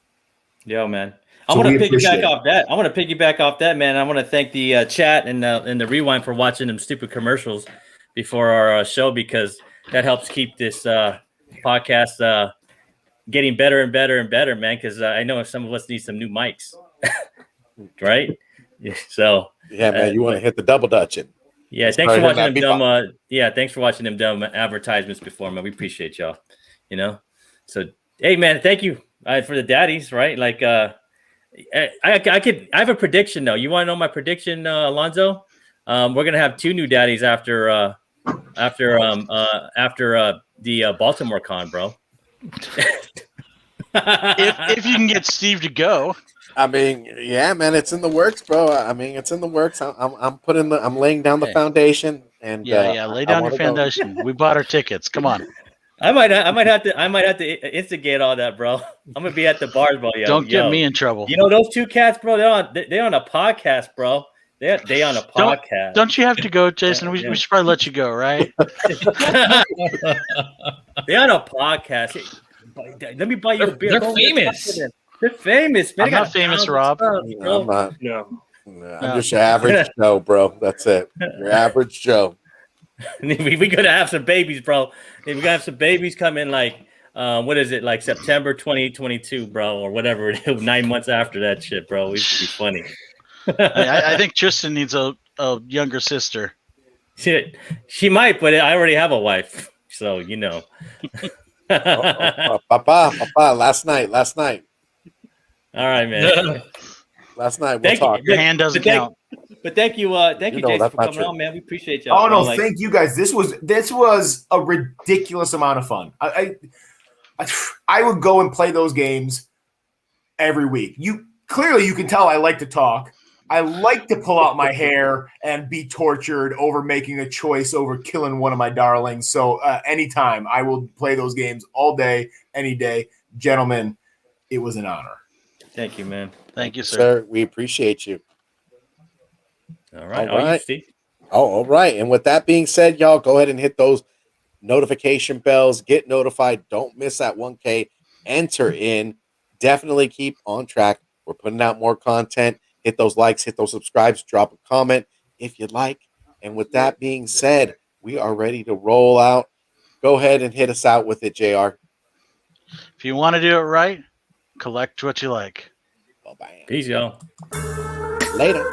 Yo, man. I want to piggyback off that, man. I want to thank the chat and the Rewind for watching them stupid commercials before our show, because that helps keep this podcast getting better and better and better, man. Because I know some of us need some new mics, right? So yeah, man, you want to hit the double dutching. Yeah, thanks for watching them dumb. Thanks for watching them dumb advertisements before, man. We appreciate y'all. You know, so hey, man, thank you for the daddies, right? Like, I have a prediction though. You want to know my prediction, Alonzo? We're gonna have 2 new daddies after the Baltimore con, bro. if you can get Steve to go. I mean, yeah, man, it's in the works, bro. I mean, it's in the works. I'm laying down the foundation, and lay down your foundation. We bought our tickets. Come on. I might have to instigate all that, bro. I'm gonna be at the bars, bro. Don't get me in trouble. You know those 2 cats, bro. They're on a podcast, bro. They on a podcast. Don't you have to go, Jason? We should probably let you go, right? They're on a podcast. Hey, let me buy you a beer. They're famous. They're famous, man. I'm not famous, Rob. I'm not. No. I'm just your average Joe, bro. That's it. Your average Joe. we gonna have some babies, bro. We're gonna have some babies come in like what is it, like September 2022, bro, or whatever it is, 9 months after that shit, bro. It'd be funny. I think Tristan needs a younger sister. She might, but I already have a wife, so you know. Papa, last night. All right, man. Last night we'll talk. Your hand doesn't count. But thank you, Jason, for coming on, man. We appreciate y'all. Oh no, thank you guys. This was a ridiculous amount of fun. I would go and play those games every week. You can tell I like to talk. I like to pull out my hair and be tortured over making a choice over killing one of my darlings. So anytime, I will play those games all day, any day. Gentlemen, it was an honor. Thank you, man. Thank you, sir. We appreciate you. All right. All right. All right. And with that being said, y'all go ahead and hit those notification bells. Get notified. Don't miss that 1K. Enter in. Definitely keep on track. We're putting out more content. Hit those likes, hit those subscribes, drop a comment if you'd like. And with that being said, we are ready to roll out. Go ahead and hit us out with it, JR. If you want to do it right, collect what you like. Bye-bye. Peace, y'all. Later.